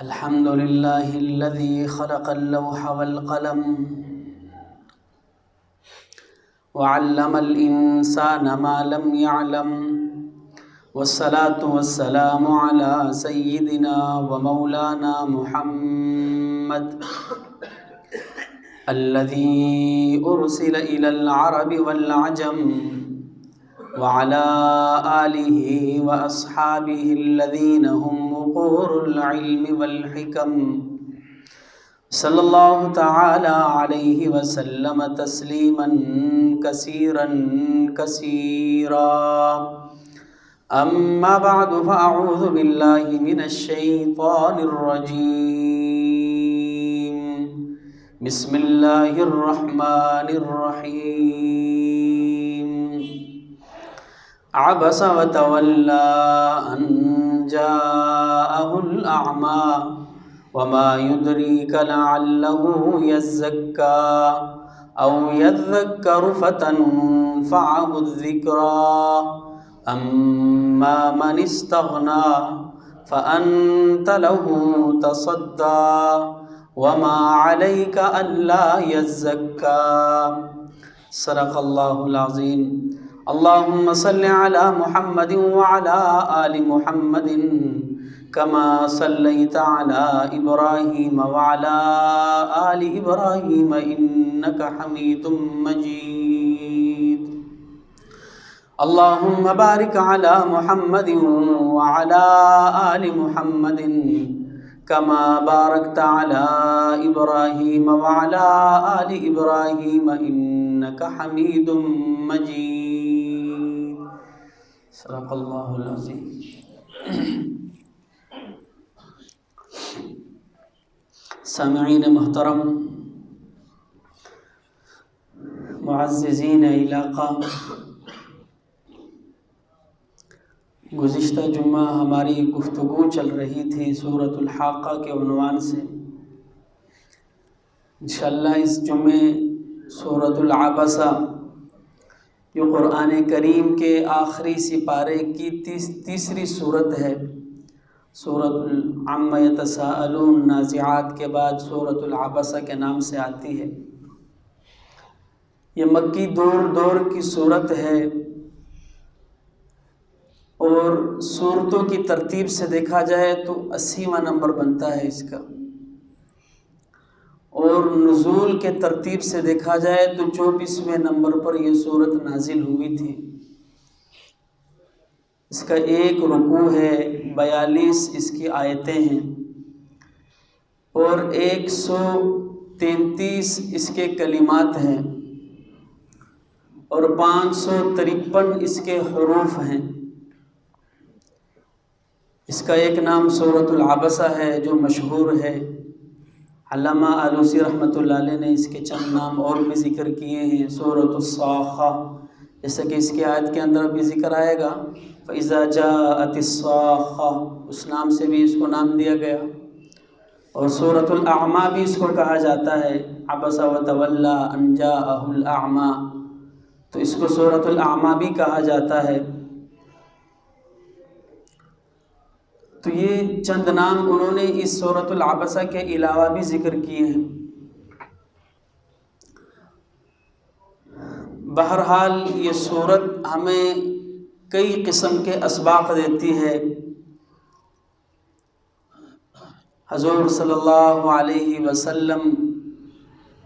الحمد لله الذي خلق اللوح والقلم وعلم الإنسان ما لم يعلم، والصلاة والسلام على سيدنا ومولانا محمد الذي أرسل إلى العرب والعجم، وعلى آله وأصحابه الذين هم وقور العلم والحكم، صلى الله تعالى عليه وسلم تسليما كثيرا كثيرا. أما بعد فأعوذ بالله من الشيطان الرجيم. بسم الله الرحمن الرحيم. عبس وتولى أن جاءه الأعمى وما يدريك لعله يزكى أو يذكر فتنفعه الذكرى. أما من استغنى فأنت له تصدى وما عليك ألا يزكى. صدق الله العظيم. اللهم صل على محمد وعلى آل محمد كما صليت على إبراهيم وعلى آل إبراهيم إنك حميد مجيد. اللهم بارك على محمد وعلى آل محمد كما باركت على إبراهيم وعلى آل إبراهيم إنك حميد مجيد. صدق الله العظيم. سامعین محترم، معززین علاقہ، گزشتہ جمعہ ہماری گفتگو چل رہی تھی سورۃ الحاقہ کے عنوان سے. انشاءاللہ اس جمعے سورۃ العبسہ جو قرآن کریم کے آخری سپارے کی تیسری صورت ہے. سورۃ عما یتساءلون نازعات کے بعد سورۃ العبسہ کے نام سے آتی ہے. یہ مکی دور کی صورت ہے اور صورتوں کی ترتیب سے دیکھا جائے تو 80واں نمبر بنتا ہے اس کا، اور نزول کے ترتیب سے دیکھا جائے تو 24ویں نمبر پر یہ صورت نازل ہوئی تھی. اس کا ایک رکوع ہے، 42 اس کی آیتیں ہیں، اور 133 اس کے کلمات ہیں، اور 553 اس کے حروف ہیں. اس کا ایک نام سورۃ العبسہ ہے جو مشہور ہے. علامہ آلوسی رحمۃ اللہ علیہ نے اس کے چند نام اور بھی ذکر کیے ہیں. سورۃ الصاخہ، جیسا کہ اس کی آیت کے اندر بھی ذکر آئے گا، فَإِذَا جَاءَتِ الصَّاخَّةُ، اس نام سے بھی اس کو نام دیا گیا. اور سورۃ الاعمى بھی اس کو کہا جاتا ہے. عبس وتولى ان جاءه الاعمى، تو اس کو سورۃ الاعمى بھی کہا جاتا ہے. تو یہ چند نام انہوں نے اس سورۃ العبسہ کے علاوہ بھی ذکر کیے ہیں. بہرحال یہ سورت ہمیں کئی قسم کے اسباق دیتی ہے. حضور صلی اللہ علیہ وسلم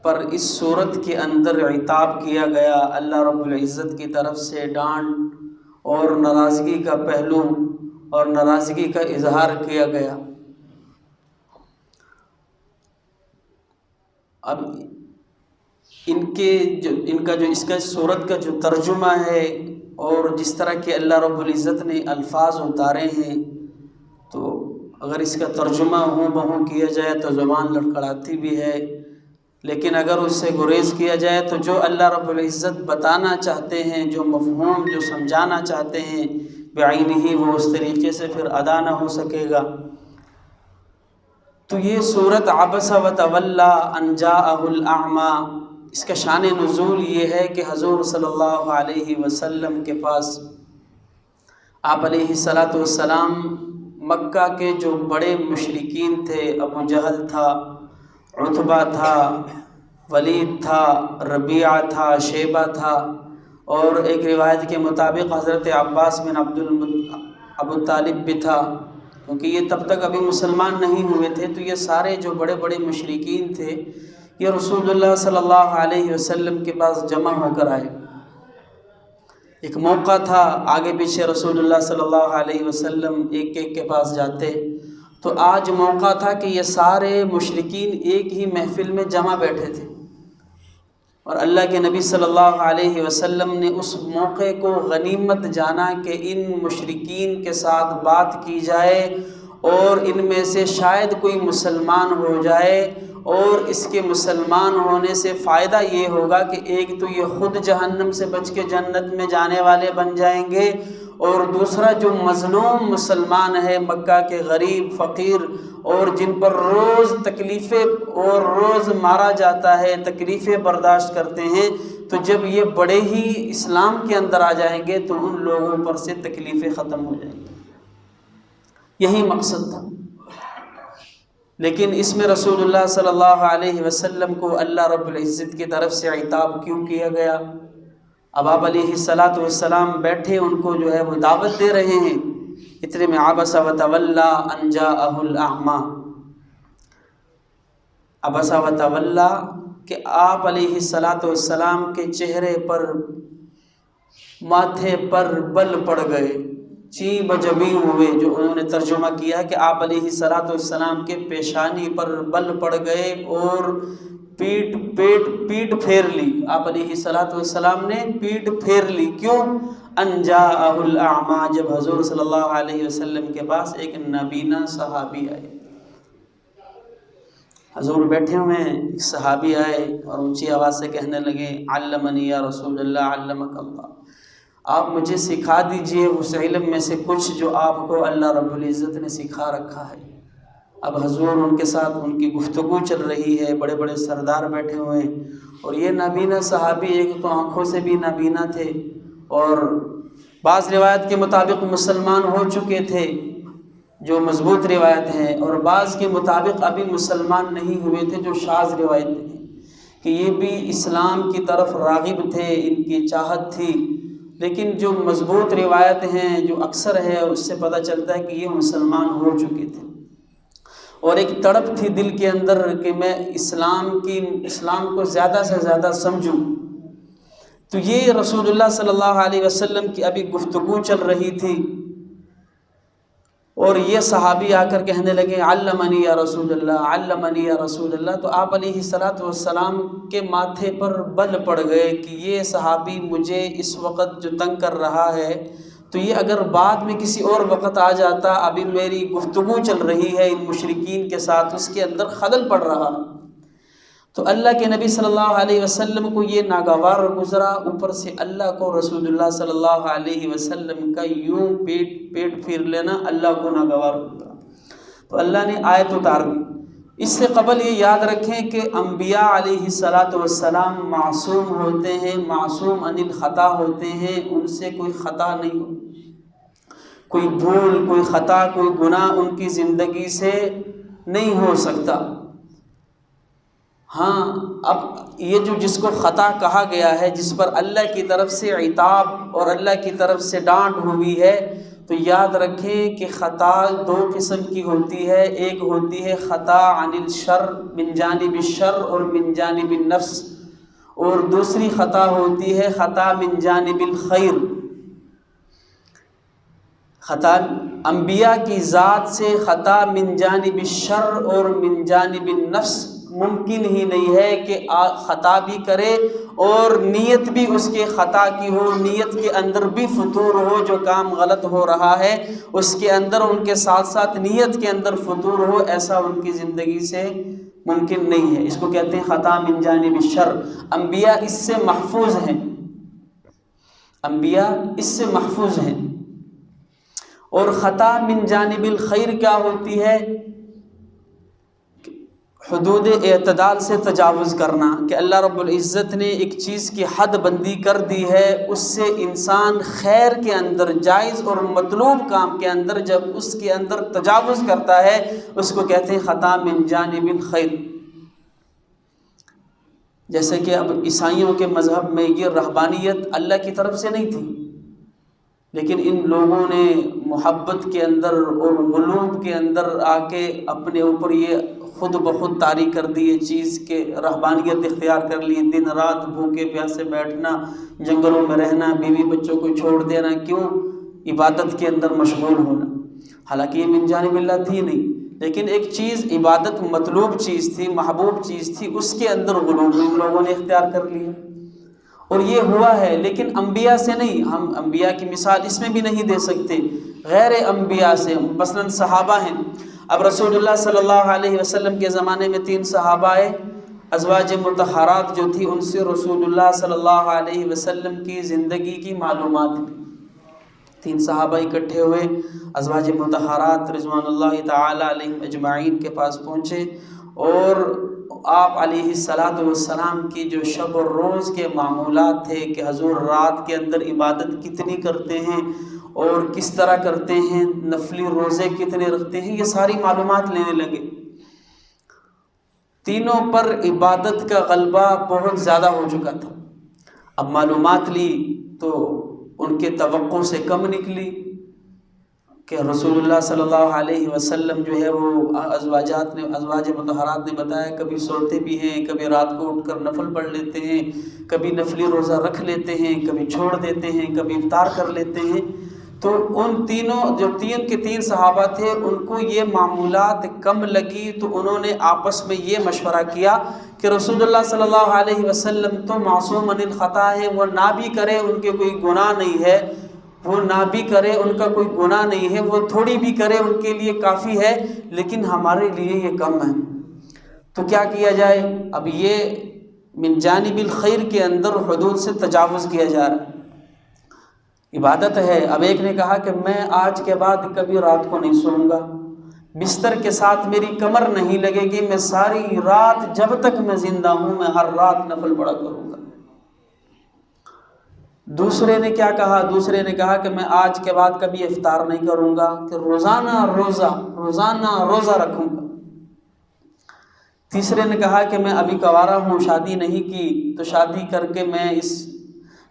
پر اس سورت کے اندر عتاب کیا گیا. اللہ رب العزت کی طرف سے ڈانٹ اور ناراضگی کا پہلو اور ناراضگی کا اظہار کیا گیا. اب اس کا سورت کا جو ترجمہ ہے اور جس طرح کہ اللہ رب العزت نے الفاظ اتارے ہیں، تو اگر اس کا ترجمہ ہوں بہوں کیا جائے تو زبان لڑکھڑاتی بھی ہے، لیکن اگر اس سے گریز کیا جائے تو جو اللہ رب العزت بتانا چاہتے ہیں، جو مفہوم جو سمجھانا چاہتے ہیں بعینہ، وہ اس طریقے سے پھر ادا نہ ہو سکے گا. تو یہ سورت عبس وتولی ان جاءہ الاعمی، اس کا شان نزول یہ ہے کہ حضور صلی اللہ علیہ وسلم کے پاس آپ علیہ الصلاۃ والسلام مکہ کے جو بڑے مشرکین تھے، ابو جہل تھا، عتبہ تھا، ولید تھا، ربیعہ تھا، شیبہ تھا، اور ایک روایت کے مطابق حضرت عباس بن ابو طالب بھی تھا، کیونکہ یہ تب تک ابھی مسلمان نہیں ہوئے تھے۔ تو یہ سارے جو بڑے بڑے مشرکین تھے یہ رسول اللہ صلی اللہ علیہ وسلم کے پاس جمع ہو کر آئے۔ ایک موقع تھا، آگے پیچھے رسول اللہ صلی اللہ علیہ وسلم ایک ایک کے پاس جاتے، تو آج موقع تھا کہ یہ سارے مشرکین ایک ہی محفل میں جمع بیٹھے تھے، اور اللہ کے نبی صلی اللہ علیہ وسلم نے اس موقع کو غنیمت جانا کہ ان مشرکین کے ساتھ بات کی جائے اور ان میں سے شاید کوئی مسلمان ہو جائے، اور اس کے مسلمان ہونے سے فائدہ یہ ہوگا کہ ایک تو یہ خود جہنم سے بچ کے جنت میں جانے والے بن جائیں گے، اور دوسرا جو مظلوم مسلمان ہے، مکہ کے غریب فقیر، اور جن پر روز تکلیفیں اور روز مارا جاتا ہے، تکلیفیں برداشت کرتے ہیں، تو جب یہ بڑے ہی اسلام کے اندر آ جائیں گے تو ان لوگوں پر سے تکلیفیں ختم ہو جائیں گی۔ یہی مقصد تھا۔ لیکن اس میں رسول اللہ صلی اللہ علیہ وسلم کو اللہ رب العزت کی طرف سے عتاب کیوں کیا گیا؟ اب آپ علیہ السلام بیٹھے، ان کو جو ہے وہ دعوت دے رہے ہیں، اتنے میں عبس وتولی ان جاءہ الاعمی، عبس وتولی کہ آپ علیہ السلام کے چہرے پر، ماتھے پر بل پڑ گئے، چین بجبیں ہوئے، جو انہوں نے ترجمہ کیا کہ آپ علیہ السلام کے پیشانی پر بل پڑ گئے اور پیٹ پھیر لی۔ آپ علیہ السلام نے پیٹ پھیر لی، کیوں؟ ان جاءہ الاعمی، جب حضور صلی اللہ علیہ وسلم کے پاس ایک نابینا صحابی آئے۔ حضور بیٹھے ہوئے ہیں، ایک صحابی آئے اور اونچی آواز سے کہنے لگے، علمنی یا رسول اللہ علمک اللہ، آپ مجھے سکھا دیجئے اس علم میں سے کچھ جو آپ کو اللہ رب العزت نے سکھا رکھا ہے۔ اب حضور ان کے ساتھ ان کی گفتگو چل رہی ہے، بڑے بڑے سردار بیٹھے ہوئے ہیں، اور یہ نابینا صحابی ایک تو آنکھوں سے بھی نابینا تھے، اور بعض روایت کے مطابق مسلمان ہو چکے تھے، جو مضبوط روایت ہیں، اور بعض کے مطابق ابھی مسلمان نہیں ہوئے تھے، جو شاذ روایت ہیں، کہ یہ بھی اسلام کی طرف راغب تھے، ان کی چاہت تھی۔ لیکن جو مضبوط روایت ہیں، جو اکثر ہے، اس سے پتہ چلتا ہے کہ یہ مسلمان ہو چکے تھے، اور ایک تڑپ تھی دل کے اندر کہ میں اسلام کو زیادہ سے زیادہ سمجھوں۔ تو یہ رسول اللہ صلی اللہ علیہ وسلم کی ابھی گفتگو چل رہی تھی، اور یہ صحابی آ کر کہنے لگے، علمنی یا رسول اللہ، علمنی یا رسول اللہ، تو آپ علیہ السلام کے ماتھے پر بل پڑ گئے کہ یہ صحابی مجھے اس وقت جو تنگ کر رہا ہے، تو یہ اگر بعد میں کسی اور وقت آ جاتا، ابھی میری گفتگو چل رہی ہے ان مشرکین کے ساتھ، اس کے اندر خلل پڑ رہا۔ تو اللہ کے نبی صلی اللہ علیہ وسلم کو یہ ناگوار گزرا، اوپر سے اللہ کو رسول اللہ صلی اللہ علیہ وسلم کا یوں پیٹ پھیر لینا اللہ کو ناگوار گزرا، تو اللہ نے آیت اتار دی۔ اس سے قبل یہ یاد رکھیں کہ انبیاء علیہ السلام معصوم ہوتے ہیں، معصوم عن الخطا ہوتے ہیں، ان سے کوئی خطا نہیں ہوتی، کوئی بھول، کوئی خطا، کوئی گناہ ان کی زندگی سے نہیں ہو سکتا۔ ہاں، اب یہ جو جس کو خطا کہا گیا ہے، جس پر اللہ کی طرف سے عتاب اور اللہ کی طرف سے ڈانٹ ہوئی ہے، تو یاد رکھیں کہ خطا دو قسم کی ہوتی ہے، ایک ہوتی ہے خطا عن الشر، من جانب الشر اور من جانب النفس، اور دوسری خطا ہوتی ہے خطا من جانب الخیر۔ خطا انبیاء کی ذات سے خطا من جانب الشر اور من جانب النفس ممکن ہی نہیں ہے کہ خطا بھی کرے اور نیت بھی اس کے خطا کی ہو، نیت کے اندر بھی فتور ہو، جو کام غلط ہو رہا ہے اس کے اندر ان کے ساتھ ساتھ نیت کے اندر فتور ہو، ایسا ان کی زندگی سے ممکن نہیں ہے۔ اس کو کہتے ہیں خطا من جانب الشر۔ انبیاء اس سے محفوظ ہیں، انبیاء اس سے محفوظ ہیں۔ اور خطا من جانب الخیر کیا ہوتی ہے؟ حدود اعتدال سے تجاوز کرنا، کہ اللہ رب العزت نے ایک چیز کی حد بندی کر دی ہے، اس سے انسان خیر کے اندر، جائز اور مطلوب کام کے اندر جب اس کے اندر تجاوز کرتا ہے اس کو کہتے ہیں خطا من جانب الخیر۔ جیسے کہ اب عیسائیوں کے مذہب میں یہ رہبانیت اللہ کی طرف سے نہیں تھی، لیکن ان لوگوں نے محبت کے اندر اور غلوب کے اندر آ کے اپنے اوپر یہ خود بخود طاری کر دی یہ چیز کہ رہبانیت اختیار کر لی، دن رات بھوکے پیاسے بیٹھنا، جنگلوں میں رہنا، بیوی بچوں کو چھوڑ دینا، کیوں؟ عبادت کے اندر مشغول ہونا۔ حالانکہ یہ من جانب اللہ تھی نہیں، لیکن ایک چیز عبادت مطلوب چیز تھی، محبوب چیز تھی، اس کے اندر غلوب ان لوگوں نے اختیار کر لیا، اور یہ ہوا ہے۔ لیکن انبیاء سے نہیں، ہم انبیاء کی مثال اس میں بھی نہیں دے سکتے، غیر انبیاء سے، مثلا صحابہ ہیں۔ اب رسول اللہ صلی اللہ علیہ وسلم کے زمانے میں 3 صحابہ آئے، ازواج مطہرات جو تھی ان سے رسول اللہ صلی اللہ علیہ وسلم کی زندگی کی معلومات لی۔ 3 صحابہ اکٹھے ہوئے، ازواج مطہرات رضوان اللہ تعالی علیہم اجمعین کے پاس پہنچے، اور آپ علیہ السلام کی جو شب و روز کے معمولات تھے کہ حضور رات کے اندر عبادت کتنی کرتے ہیں اور کس طرح کرتے ہیں، نفلی روزے کتنے رکھتے ہیں، یہ ساری معلومات لینے لگے۔ تینوں پر عبادت کا غلبہ بہت زیادہ ہو چکا تھا۔ اب معلومات لی تو ان کے توقع سے کم نکلی کہ رسول اللہ صلی اللہ علیہ وسلم جو ہے وہ ازواج مطہرات نے بتایا کبھی سوتے بھی ہیں، کبھی رات کو اٹھ کر نفل پڑھ لیتے ہیں، کبھی نفلی روزہ رکھ لیتے ہیں، کبھی چھوڑ دیتے ہیں، کبھی افطار کر لیتے ہیں۔ تو ان تینوں جو 3 صحابہ تھے ان کو یہ معمولات کم لگی، تو انہوں نے آپس میں یہ مشورہ کیا کہ رسول اللہ صلی اللہ علیہ وسلم تو معصوم عن الخطا ہے، وہ نہ بھی کرے ان کے کوئی گناہ نہیں ہے، وہ نہ بھی کرے ان کا کوئی گناہ نہیں ہے، وہ تھوڑی بھی کرے ان کے لیے کافی ہے، لیکن ہمارے لیے یہ کم ہے۔ تو کیا کیا جائے؟ اب یہ من جانب الخیر کے اندر حدود سے تجاوز کیا جا رہا ہے، عبادت ہے۔ اب ایک نے کہا کہ میں آج کے بعد کبھی رات کو نہیں سوؤں گا، بستر کے ساتھ میری کمر نہیں لگے گی، میں ساری رات جب تک میں زندہ ہوں میں ہر رات نفل پڑھا کروں گا۔ دوسرے نے کیا کہا؟ دوسرے نے کہا کہ میں آج کے بعد کبھی افطار نہیں کروں گا، کہ روزانہ روزہ رکھوں گا۔ تیسرے نے کہا کہ میں ابھی کنوارا ہوں، شادی نہیں کی، تو شادی کر کے میں اس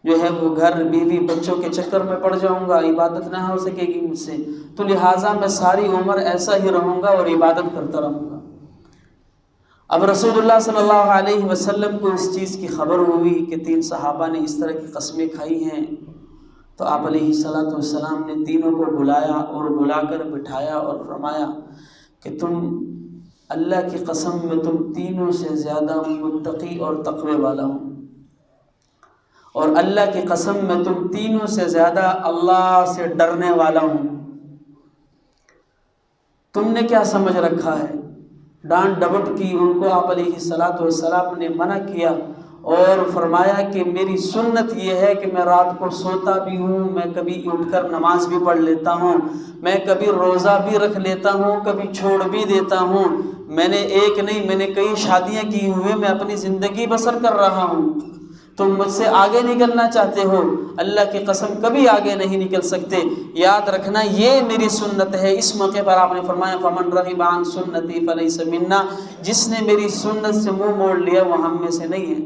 جو ہے وہ گھر بیوی بچوں کے چکر میں پڑ جاؤں گا، عبادت نہ ہو سکے گی مجھ سے، تو لہٰذا میں ساری عمر ایسا ہی رہوں گا اور عبادت کرتا رہوں گا۔ اب رسول اللہ صلی اللہ علیہ وسلم کو اس چیز کی خبر ہوئی کہ 3 صحابہ نے اس طرح کی قسمیں کھائی ہیں، تو آپ علیہ السلام نے تینوں کو بلایا اور بلا کر بٹھایا اور فرمایا کہ تم اللہ کی قسم میں تم تینوں سے زیادہ متقی اور تقوی والا ہوں، اور اللہ کی قسم میں تم تینوں سے زیادہ اللہ سے ڈرنے والا ہوں۔ تم نے کیا سمجھ رکھا ہے؟ ڈانٹ ڈپٹ کی ان کو آپ علیہ السلام نے منع کیا اور فرمایا کہ میری سنت یہ ہے کہ میں رات کو سوتا بھی ہوں، میں کبھی اٹھ کر نماز بھی پڑھ لیتا ہوں، میں کبھی روزہ بھی رکھ لیتا ہوں، کبھی چھوڑ بھی دیتا ہوں، میں نے ایک نہیں میں نے کئی شادیاں کی ہوئے، میں اپنی زندگی بسر کر رہا ہوں۔ تم مجھ سے آگے نکلنا چاہتے ہو، اللہ کی قسم کبھی آگے نہیں نکل سکتے، یاد رکھنا یہ میری سنت ہے۔ اس موقع پر آپ نے فرمایا فمن رغب عن سنتی فلیس منا، جس نے میری سنت سے منہ موڑ لیا وہ ہم میں سے نہیں ہے۔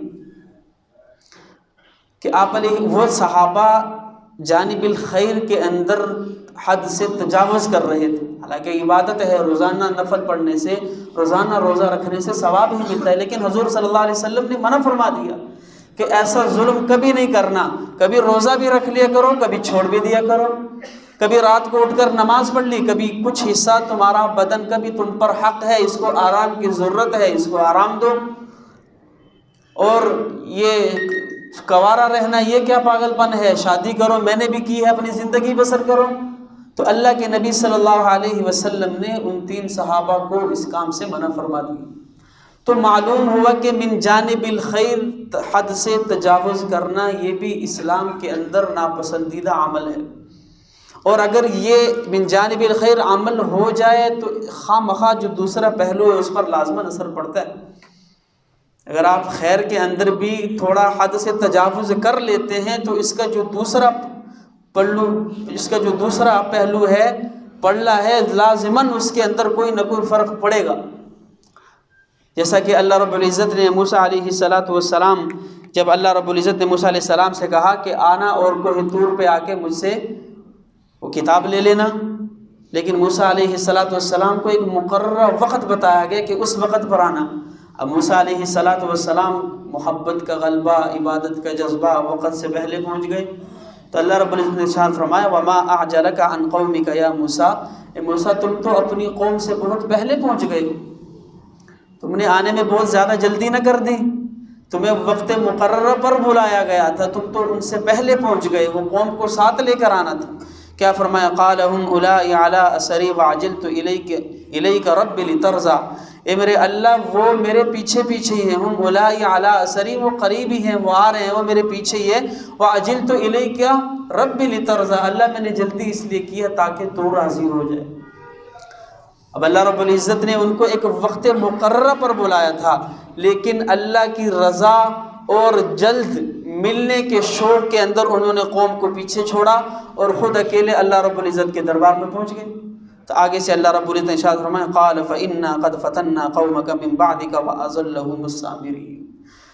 کہ آپ علیہ وہ صحابہ جانب الخیر کے اندر حد سے تجاوز کر رہے تھے، حالانکہ عبادت ہے، روزانہ نفل پڑھنے سے، روزانہ روزہ رکھنے سے ثواب ہی ملتا ہے، لیکن حضور صلی اللہ علیہ وسلم نے منع فرما دیا کہ ایسا ظلم کبھی نہیں کرنا، کبھی روزہ بھی رکھ لیا کرو، کبھی چھوڑ بھی دیا کرو، کبھی رات کو اٹھ کر نماز پڑھ لی، کبھی کچھ حصہ تمہارا بدن کا بھی تم پر حق ہے، اس کو آرام کی ضرورت ہے، اس کو آرام دو۔ اور یہ کنوارا رہنا یہ کیا پاگل پن ہے؟ شادی کرو، میں نے بھی کی ہے، اپنی زندگی بسر کرو۔ تو اللہ کے نبی صلی اللہ علیہ وسلم نے ان 3 صحابہ کو اس کام سے منع فرما دیا۔ تو معلوم ہوا کہ من جانب الخیر حد سے تجاوز کرنا یہ بھی اسلام کے اندر ناپسندیدہ عمل ہے، اور اگر یہ من جانب الخیر عمل ہو جائے تو خواہ مخواہ جو دوسرا پہلو ہے اس پر لازماً اثر پڑتا ہے۔ اگر آپ خیر کے اندر بھی تھوڑا حد سے تجاوز کر لیتے ہیں تو اس کا جو دوسرا پہلو ہے پڑلا ہے، لازماً اس کے اندر کوئی نہ کوئی فرق پڑے گا۔ جیسا کہ اللہ رب العزت نے موسیٰ علیہ السلام جب اللہ رب العزت نے موسیٰ علیہ السلام سے کہا کہ آنا اور کوہ طور پہ آ کے مجھ سے وہ کتاب لے لینا، لیکن موسیٰ علیہ السلام کو ایک مقررہ وقت بتایا گیا کہ اس وقت پر آنا۔ اب موسیٰ علیہ السلام محبت کا غلبہ، عبادت کا جذبہ وقت سے پہلے پہنچ گئے، تو اللہ رب العزت نے ارشاد فرمایا وَمَا أَعْجَلَكَ عَنْ قَوْمِكَ يَا موسیٰ، اے موسیٰ تم تو اپنی قوم سے بہت پہلے پہنچ گئے، تم نے آنے میں بہت زیادہ جلدی نہ کر دی، تمہیں وقت مقررہ پر بلایا گیا تھا، تم تو ان سے پہلے پہنچ گئے، وہ قوم کو ساتھ لے کر آنا تھا۔ کیا فرمایا قَالَ هُمْ أُولَٰئِ عَلَىٰ أَثَرِي وَعَجِلْتُ إِلَيْكَ رَبِّ لِتَرْضَىٰ، اے میرے اللہ وہ میرے پیچھے پیچھے ہی ہیں، ہم أُولَٰئِ عَلَىٰ أَثَرِي وہ قریب ہی ہیں، وہ آ رہے ہیں، وہ میرے پیچھے ہی ہے، وَعَجِلْتُ إِلَيْكَ رَبِّ لِتَرْضَىٰ، اللہ میں نے جلدی اس لیے کیا تاکہ تو راضی ہو جائے۔ اب اللہ رب العزت نے ان کو ایک وقت مقررہ پر بلایا تھا، لیکن اللہ کی رضا اور جلد ملنے کے شوق کے اندر انہوں نے قوم کو پیچھے چھوڑا اور خود اکیلے اللہ رب العزت کے دربار میں پہنچ گئے۔ تو آگے سے اللہ رب العزت نے ارشاد فرمایا قال فإنا قد فتنا قومك من بعدك وأضلهم السامرين،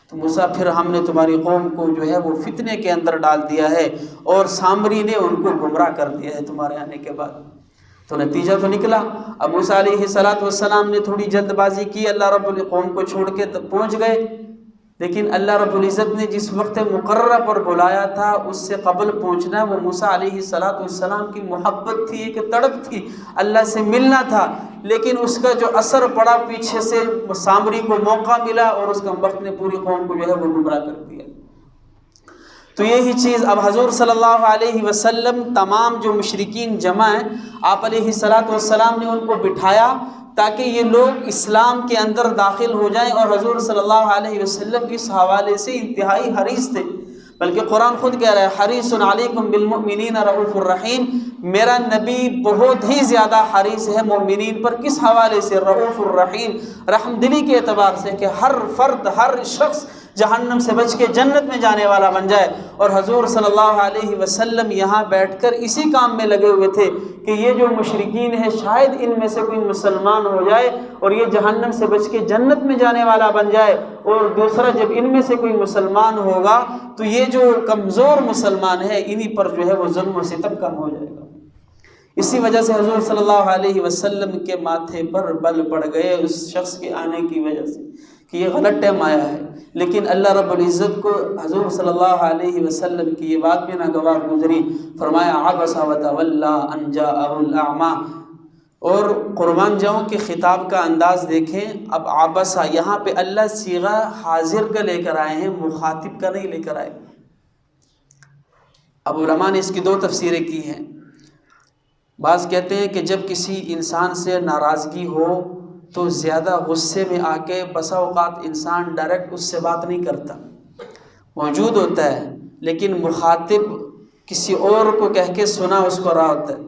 تو موسیٰ پھر ہم نے تمہاری قوم کو جو ہے وہ فتنے کے اندر ڈال دیا ہے اور سامری نے ان کو گمراہ کر دیا ہے تمہارے آنے کے بعد۔ تو نتیجہ تو نکلا، اب موسیٰ علیہ السلام نے تھوڑی جلد بازی کی، اللہ رب العزت قوم کو چھوڑ کے پہنچ گئے، لیکن اللہ رب العزت نے جس وقت مقررہ پر بلایا تھا اس سے قبل پہنچنا، وہ موسیٰ علیہ السلام کی محبت تھی، ایک تڑپ تھی، اللہ سے ملنا تھا، لیکن اس کا جو اثر پڑا پیچھے سے سامری کو موقع ملا اور اس کا وقت نے پوری قوم کو جو ہے وہ گمراہ کر دیا۔ تو یہی چیز اب حضور صلی اللہ علیہ وسلم تمام جو مشرکین جمع ہیں، آپ علیہ السلام نے ان کو بٹھایا تاکہ یہ لوگ اسلام کے اندر داخل ہو جائیں، اور حضور صلی اللہ علیہ وسلم اس حوالے سے انتہائی حریص تھے، بلکہ قرآن خود کہہ رہا ہے حریص علیکم بالمؤمنین رؤوف الرحیم، میرا نبی بہت ہی زیادہ حریص ہے مومنین پر، کس حوالے سے؟ رؤوف الرحیم، رحم دلی کے اعتبار سے کہ ہر فرد ہر شخص جہنم سے بچ کے جنت میں جانے والا بن جائے۔ اور حضور صلی اللہ علیہ وسلم یہاں بیٹھ کر اسی کام میں لگے ہوئے تھے کہ یہ جو مشرکین ہیں شاید ان میں سے کوئی مسلمان ہو جائے اور یہ جہنم سے بچ کے جنت میں جانے والا بن جائے، اور دوسرا جب ان میں سے کوئی مسلمان ہوگا تو یہ جو کمزور مسلمان ہے انہی پر جو ہے وہ ظلم و ستم کم ہو جائے گا۔ اسی وجہ سے حضور صلی اللہ علیہ وسلم کے ماتھے پر بل پڑ گئے اس شخص کے آنے کی وجہ سے کہ یہ غلط ٹائم آیا ہے، لیکن اللہ رب العزت کو حضور صلی اللہ علیہ وسلم کی یہ بات بھی ناگوار گزری، فرمایا عبس وتولی ان جاءہ الاعمی۔ اور قربان جاؤں کہ خطاب کا انداز دیکھیں، اب عبسہ یہاں پہ اللہ صیغہ حاضر کا لے کر آئے ہیں، مخاطب کا نہیں لے کر آئے۔ اب علماء نے اس کی دو تفسیریں کی ہیں۔ بعض کہتے ہیں کہ جب کسی انسان سے ناراضگی ہو تو زیادہ غصے میں آ کے بسا اوقات انسان ڈائریکٹ اس سے بات نہیں کرتا، موجود ہوتا ہے لیکن مخاطب کسی اور کو کہہ کے سنا اس کو رہا ہوتا ہے۔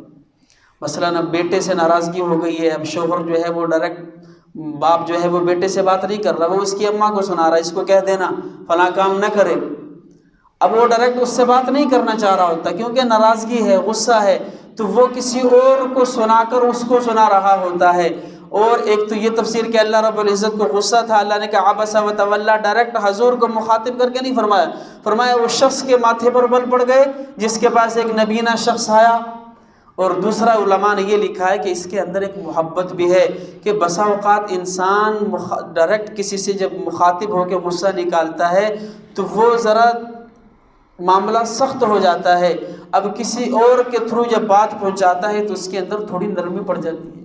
مثلاً اب بیٹے سے ناراضگی ہو گئی ہے، اب شوہر جو ہے وہ ڈائریکٹ باپ جو ہے وہ بیٹے سے بات نہیں کر رہا، وہ اس کی اماں کو سنا رہا ہے، اس کو کہہ دینا فلاں کام نہ کرے۔ اب وہ ڈائریکٹ اس سے بات نہیں کرنا چاہ رہا ہوتا کیونکہ ناراضگی ہے، غصہ ہے، تو وہ کسی اور کو سنا کر اس کو سنا رہا ہوتا ہے۔ اور ایک تو یہ تفسیر کہ اللہ رب العزت کو غصہ تھا، اللہ نے کہا عبس وتولی، ڈائریکٹ حضور کو مخاطب کر کے نہیں فرمایا، فرمایا وہ شخص کے ماتھے پر بل پڑ گئے جس کے پاس ایک نبینہ شخص آیا۔ اور دوسرا علماء نے یہ لکھا ہے کہ اس کے اندر ایک محبت بھی ہے کہ بسا اوقات انسان ڈائریکٹ کسی سے جب مخاطب ہو کے غصہ نکالتا ہے تو وہ ذرا معاملہ سخت ہو جاتا ہے، اب کسی اور کے تھرو جب بات پہنچاتا ہے تو اس کے اندر تھوڑی نرمی پڑ جاتی ہے۔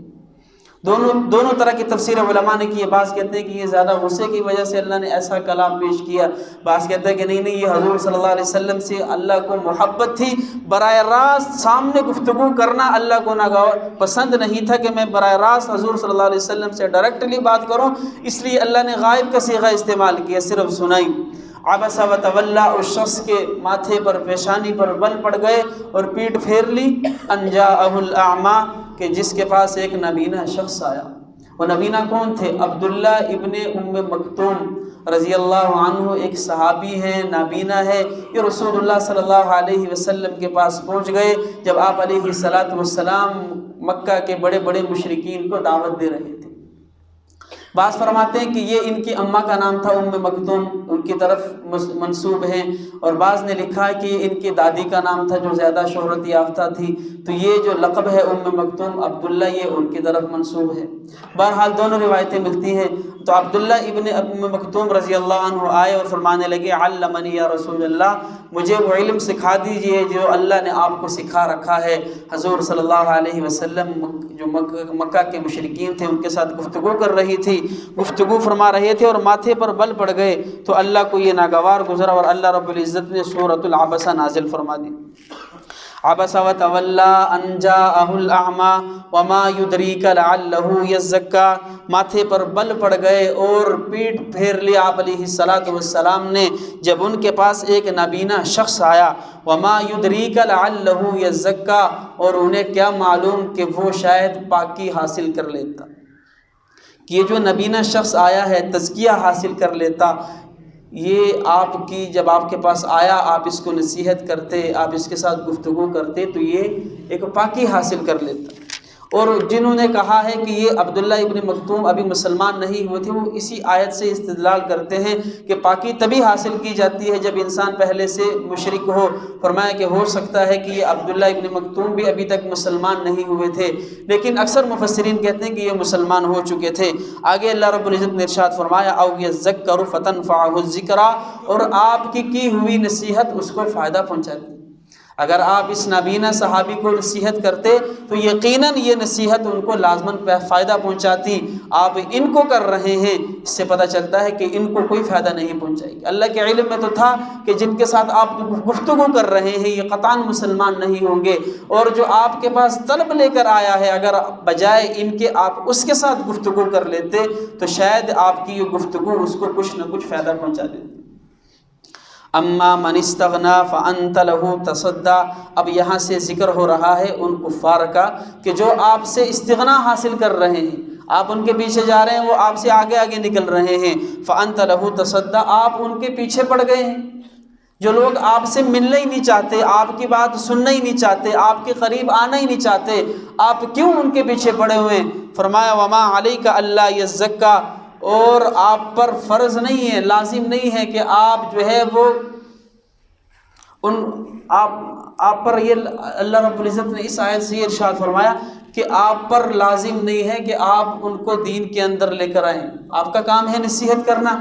دونوں طرح کی تفسیر علماء نے کی ہے۔ بعض کہتے ہیں کہ یہ زیادہ غصے کی وجہ سے اللہ نے ایسا کلام پیش کیا، بعض کہتے ہیں کہ نہیں یہ حضور صلی اللہ علیہ وسلم سے اللہ کو محبت تھی، براہ راست سامنے گفتگو کرنا اللہ کو پسند نہیں تھا کہ میں براہ راست حضور صلی اللہ علیہ وسلم سے ڈائریکٹلی بات کروں، اس لیے اللہ نے غائب کا صیغہ استعمال کیا، صرف سنائی۔ عبس و تولا، اس شخص کے ماتھے پر پیشانی پر بل پڑ گئے اور پیٹھ پھیر لی، ان جاءہ الاعمی، کہ جس کے پاس ایک نابینا شخص آیا۔ وہ نابینا کون تھے؟ عبداللہ ابن ام مکتوم رضی اللہ عنہ، ایک صحابی ہیں، نابینا ہے۔ یہ رسول اللہ صلی اللہ علیہ وسلم کے پاس پہنچ گئے جب آپ علیہ السلام مکہ کے بڑے بڑے مشرکین کو دعوت دے رہے تھے۔ بعض فرماتے ہیں کہ یہ ان کی اماں کا نام تھا ام مکتوم، ان کی طرف منسوب ہیں، اور بعض نے لکھا ہے کہ ان کی دادی کا نام تھا جو زیادہ شہرت یافتہ تھی، تو یہ جو لقب ہے ام مکتوم عبداللہ، یہ ان کی طرف منسوب ہے۔ بہرحال دونوں روایتیں ملتی ہیں۔ تو عبداللہ ابن ام مکتوم رضی اللہ عنہ آئے اور فرمانے لگے، علمنی یا رسول اللہ، مجھے وہ علم سکھا دیجئے جو اللہ نے آپ کو سکھا رکھا ہے۔ حضور صلی اللہ علیہ وسلم جو مکہ کے مشرکین تھے ان کے ساتھ گفتگو کر رہی تھی، گفتگو فرما رہے تھے اور ماتھے پر بل پڑ گئے، تو اللہ کو یہ ناگوار گزرا اور اللہ رب العزت نے سورۃ العبسہ نازل فرما دی۔ عبس و تولا ان جاءہ الاعمی وما یدریک لعلہ یزکا، ماتھے پر بل پڑ گئے اور پیٹھ پھیر لیا آپ علیہ السلام نے جب ان کے پاس ایک نابینا شخص آیا۔ وما یدریک لعلہ یزکا، اور انہیں کیا معلوم کہ وہ شاید پاکی حاصل کر لیتا، کہ یہ جو نابینا شخص آیا ہے تزکیہ حاصل کر لیتا۔ یہ آپ کی جب آپ کے پاس آیا، آپ اس کو نصیحت کرتے، آپ اس کے ساتھ گفتگو کرتے، تو یہ ایک پاکی حاصل کر لیتا۔ اور جنہوں نے کہا ہے کہ یہ عبداللہ ابن مکتوم ابھی مسلمان نہیں ہوئے تھے، وہ اسی آیت سے استدلال کرتے ہیں کہ پاکی تبھی حاصل کی جاتی ہے جب انسان پہلے سے مشرک ہو۔ فرمایا کہ ہو سکتا ہے کہ یہ عبداللہ ابن مکتوم بھی ابھی تک مسلمان نہیں ہوئے تھے، لیکن اکثر مفسرین کہتے ہیں کہ یہ مسلمان ہو چکے تھے۔ آگے اللہ رب العزت نے ارشاد فرمایا، او یذکر فتنفعہ الذکریٰ، اور آپ کی ہوئی نصیحت اس کو فائدہ پہنچاتی۔ اگر آپ اس نابینا صحابی کو نصیحت کرتے تو یقیناً یہ نصیحت ان کو لازماً فائدہ پہنچاتی۔ آپ ان کو کر رہے ہیں، اس سے پتہ چلتا ہے کہ ان کو کوئی فائدہ نہیں پہنچائے گی۔ اللہ کے علم میں تو تھا کہ جن کے ساتھ آپ گفتگو کر رہے ہیں یہ قطعاً مسلمان نہیں ہوں گے، اور جو آپ کے پاس طلب لے کر آیا ہے اگر بجائے ان کے آپ اس کے ساتھ گفتگو کر لیتے تو شاید آپ کی یہ گفتگو اس کو کچھ نہ کچھ فائدہ پہنچا دیتی۔ اما من استغنا فانت له تصدی، اب یہاں سے ذکر ہو رہا ہے ان کفار کا کہ جو آپ سے استغنا حاصل کر رہے ہیں، آپ ان کے پیچھے جا رہے ہیں، وہ آپ سے آگے آگے نکل رہے ہیں۔ فانت له تصدی، آپ ان کے پیچھے پڑ گئے ہیں۔ جو لوگ آپ سے ملنا ہی نہیں چاہتے، آپ کی بات سننا ہی نہیں چاہتے، آپ کے قریب آنا ہی نہیں چاہتے، آپ کیوں ان کے پیچھے پڑے ہوئے ہیں؟ فرمایا وما علیک الا یزکا، اور آپ پر فرض نہیں ہے، لازم نہیں ہے کہ آپ جو ہے وہ آپ پر، یہ اللہ رب العزت نے اس آیت سے یہ ارشاد فرمایا کہ آپ پر لازم نہیں ہے کہ آپ ان کو دین کے اندر لے کر آئیں۔ آپ کا کام ہے نصیحت کرنا،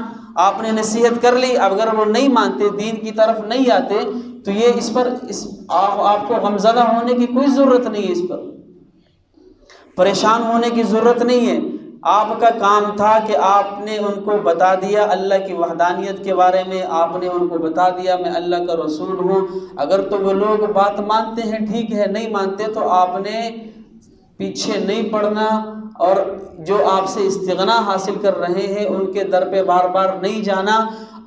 آپ نے نصیحت کر لی، اگر وہ نہیں مانتے، دین کی طرف نہیں آتے، تو یہ اس پر آپ کو غمزدہ ہونے کی کوئی ضرورت نہیں ہے، اس پر پریشان ہونے کی ضرورت نہیں ہے۔ آپ کا کام تھا کہ آپ نے ان کو بتا دیا اللہ کی وحدانیت کے بارے میں، آپ نے ان کو بتا دیا میں اللہ کا رسول ہوں۔ اگر تو وہ لوگ بات مانتے ہیں ٹھیک ہے، نہیں مانتے تو آپ نے پیچھے نہیں پڑنا، اور جو آپ سے استغنا حاصل کر رہے ہیں ان کے در پہ بار بار نہیں جانا۔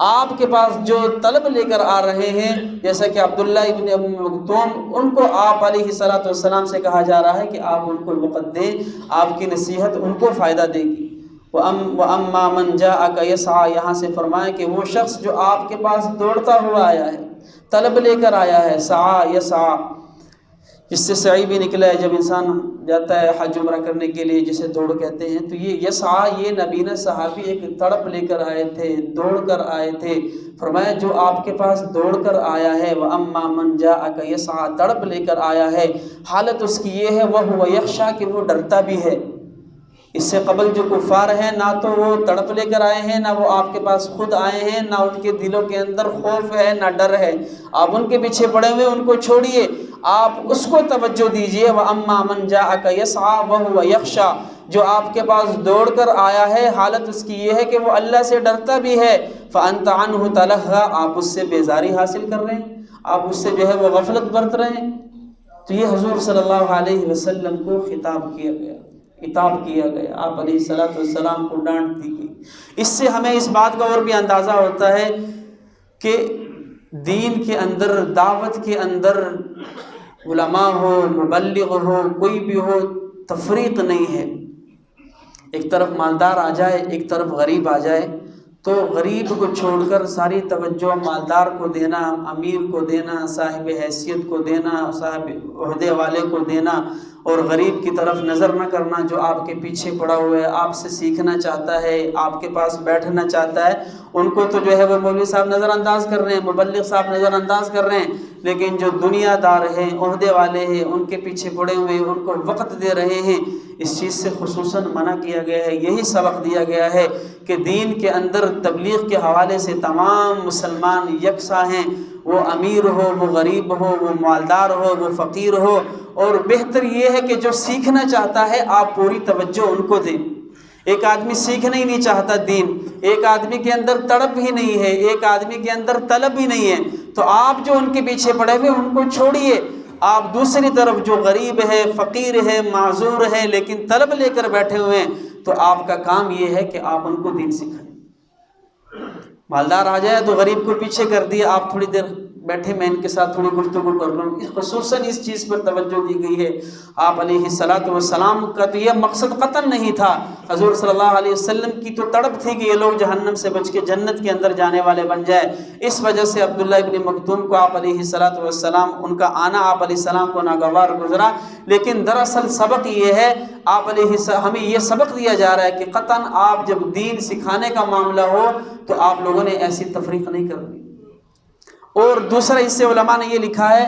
آپ کے پاس جو طلب لے کر آ رہے ہیں، جیسا کہ عبداللہ ابن ام مکتوم، ان کو آپ علیہ السلام سے کہا جا رہا ہے کہ آپ ان کو وقت دیں، آپ کی نصیحت ان کو فائدہ دے گی۔ وَأَمَّا مَنْ جَاءَكَ يَسْعَىٰ، یہاں سے فرمایا کہ وہ شخص جو آپ کے پاس دوڑتا ہوا آیا ہے، طلب لے کر آیا ہے، سعیٰ یسعیٰ، جس سے سعی بھی نکلا ہے، جب انسان جاتا ہے حج عمرہ کرنے کے لیے جسے دوڑ کہتے ہیں، تو یہ یسعیٰ، یہ نبینا صحابی ایک تڑپ لے کر آئے تھے، دوڑ کر آئے تھے۔ فرمایا جو آپ کے پاس دوڑ کر آیا ہے، وَأَمَّا مَنْ جَاءَكَ يَسْعَىٰ، تڑپ لے کر آیا ہے، حالت اس کی یہ ہے وَهُوَ يَخْشَىٰ، کہ وہ ڈرتا بھی ہے۔ اس سے قبل جو کفار ہیں، نہ تو وہ تڑپ لے کر آئے ہیں، نہ وہ آپ کے پاس خود آئے ہیں، نہ ان کے دلوں کے اندر خوف ہے، نہ ڈر ہے۔ آپ ان کے پیچھے پڑے ہوئے، ان کو چھوڑیے، آپ اس کو توجہ دیجئے۔ وَأَمَّا مَنْ جَاءَكَ يَسْعَىٰ وَهُوَ يَخْشَىٰ، جو آپ کے پاس دوڑ کر آیا ہے، حالت اس کی یہ ہے کہ وہ اللہ سے ڈرتا بھی ہے۔ فَأَنْتَ عَنْهُ تَلَهَّىٰ، آپ اس سے بیزاری حاصل کر رہے ہیں، آپ اس سے جو ہے وہ غفلت برت رہے ہیں۔ تو یہ حضور صلی اللہ علیہ وسلم کو خطاب کیا گیا، خطاب کیا گیا، آپ علیہ السلام کو ڈانٹ دی گئی۔ اس سے ہمیں اس بات کا اور بھی اندازہ ہوتا ہے کہ دین کے اندر، دعوت کے اندر علماء ہو، مبلغ ہو، کوئی بھی ہو، تفریق نہیں ہے۔ ایک طرف مالدار آ جائے، ایک طرف غریب آ جائے، تو غریب کو چھوڑ کر ساری توجہ مالدار کو دینا، امیر کو دینا، صاحب حیثیت کو دینا، صاحب عہدے والے کو دینا، اور غریب کی طرف نظر نہ کرنا جو آپ کے پیچھے پڑا ہوا ہے، آپ سے سیکھنا چاہتا ہے، آپ کے پاس بیٹھنا چاہتا ہے۔ ان کو تو جو ہے وہ مولوی صاحب نظر انداز کر رہے ہیں، مبلغ صاحب نظر انداز کر رہے ہیں، لیکن جو دنیا دار ہیں، عہدے والے ہیں، ان کے پیچھے پڑے ہوئے ہیں، ان کو وقت دے رہے ہیں۔ اس چیز سے خصوصاً منع کیا گیا ہے۔ یہی سبق دیا گیا ہے کہ دین کے اندر تبلیغ کے حوالے سے تمام مسلمان یکساں ہیں، وہ امیر ہو، وہ غریب ہو، وہ مالدار ہو، وہ فقیر ہو، اور بہتر یہ ہے کہ جو سیکھنا چاہتا ہے آپ پوری توجہ ان کو دیں۔ ایک آدمی سیکھنا ہی نہیں چاہتا دین، ایک آدمی کے اندر تڑپ ہی نہیں ہے، ایک آدمی کے اندر طلب ہی نہیں ہے، تو آپ جو ان کے پیچھے پڑے ہوئے ان کو چھوڑیے۔ آپ دوسری طرف جو غریب ہے، فقیر ہے، معذور ہے، لیکن طلب لے کر بیٹھے ہوئے ہیں، تو آپ کا کام یہ ہے کہ آپ ان کو دین سکھائیں۔ مالدار آ جائے تو غریب کو پیچھے کر دیا، آپ تھوڑی دیر بیٹھے، میں ان کے ساتھ تھوڑی گفتگو کر رہا ہوں۔ خصوصاً اس چیز پر توجہ دی گئی ہے۔ آپ علیہ السلام کا تو یہ مقصد قطعاً نہیں تھا۔ حضور صلی اللہ علیہ وسلم کی تو تڑپ تھی کہ یہ لوگ جہنم سے بچ کے جنت کے اندر جانے والے بن جائے۔ اس وجہ سے عبداللہ ابن مکتوم کو آپ علیہ السلام ان کا آنا آپ علیہ السلام کو ناگوار گزرا، لیکن دراصل سبق یہ ہے، ہمیں یہ سبق دیا جا رہا ہے کہ قطعاً آپ جب دین سکھانے کا معاملہ ہو تو آپ لوگوں نے ایسی تفریق نہیں کرنی۔ اور دوسرا اس سے علماء نے یہ لکھا ہے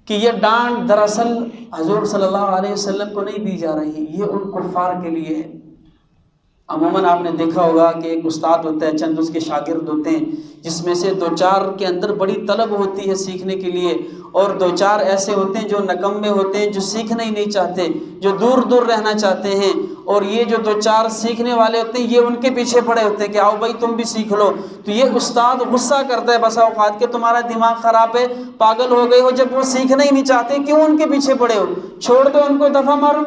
کہ یہ ڈانٹ دراصل حضور صلی اللہ علیہ وسلم کو نہیں دی جا رہی، یہ ان کفار کے لیے ہے۔ عموماً آپ نے دیکھا ہوگا کہ ایک استاد ہوتا ہے، چند اس کے شاگرد ہوتے ہیں، جس میں سے 2-4 کے اندر بڑی طلب ہوتی ہے سیکھنے کے لیے، اور 2-4 ایسے ہوتے ہیں جو نکمے ہوتے ہیں، جو سیکھنا ہی نہیں چاہتے، جو دور دور رہنا چاہتے ہیں، اور یہ جو 2-4 سیکھنے والے ہوتے ہیں یہ ان کے پیچھے پڑے ہوتے ہیں کہ آؤ بھائی تم بھی سیکھ لو۔ تو یہ استاد غصہ کرتا ہے بسا اوقات کہ تمہارا دماغ خراب ہے، پاگل ہو گئے ہو، جب وہ سیکھنا ہی نہیں چاہتے کیوں ان کے پیچھے پڑے ہو، چھوڑ دو ان کو، دفعہ مارو۔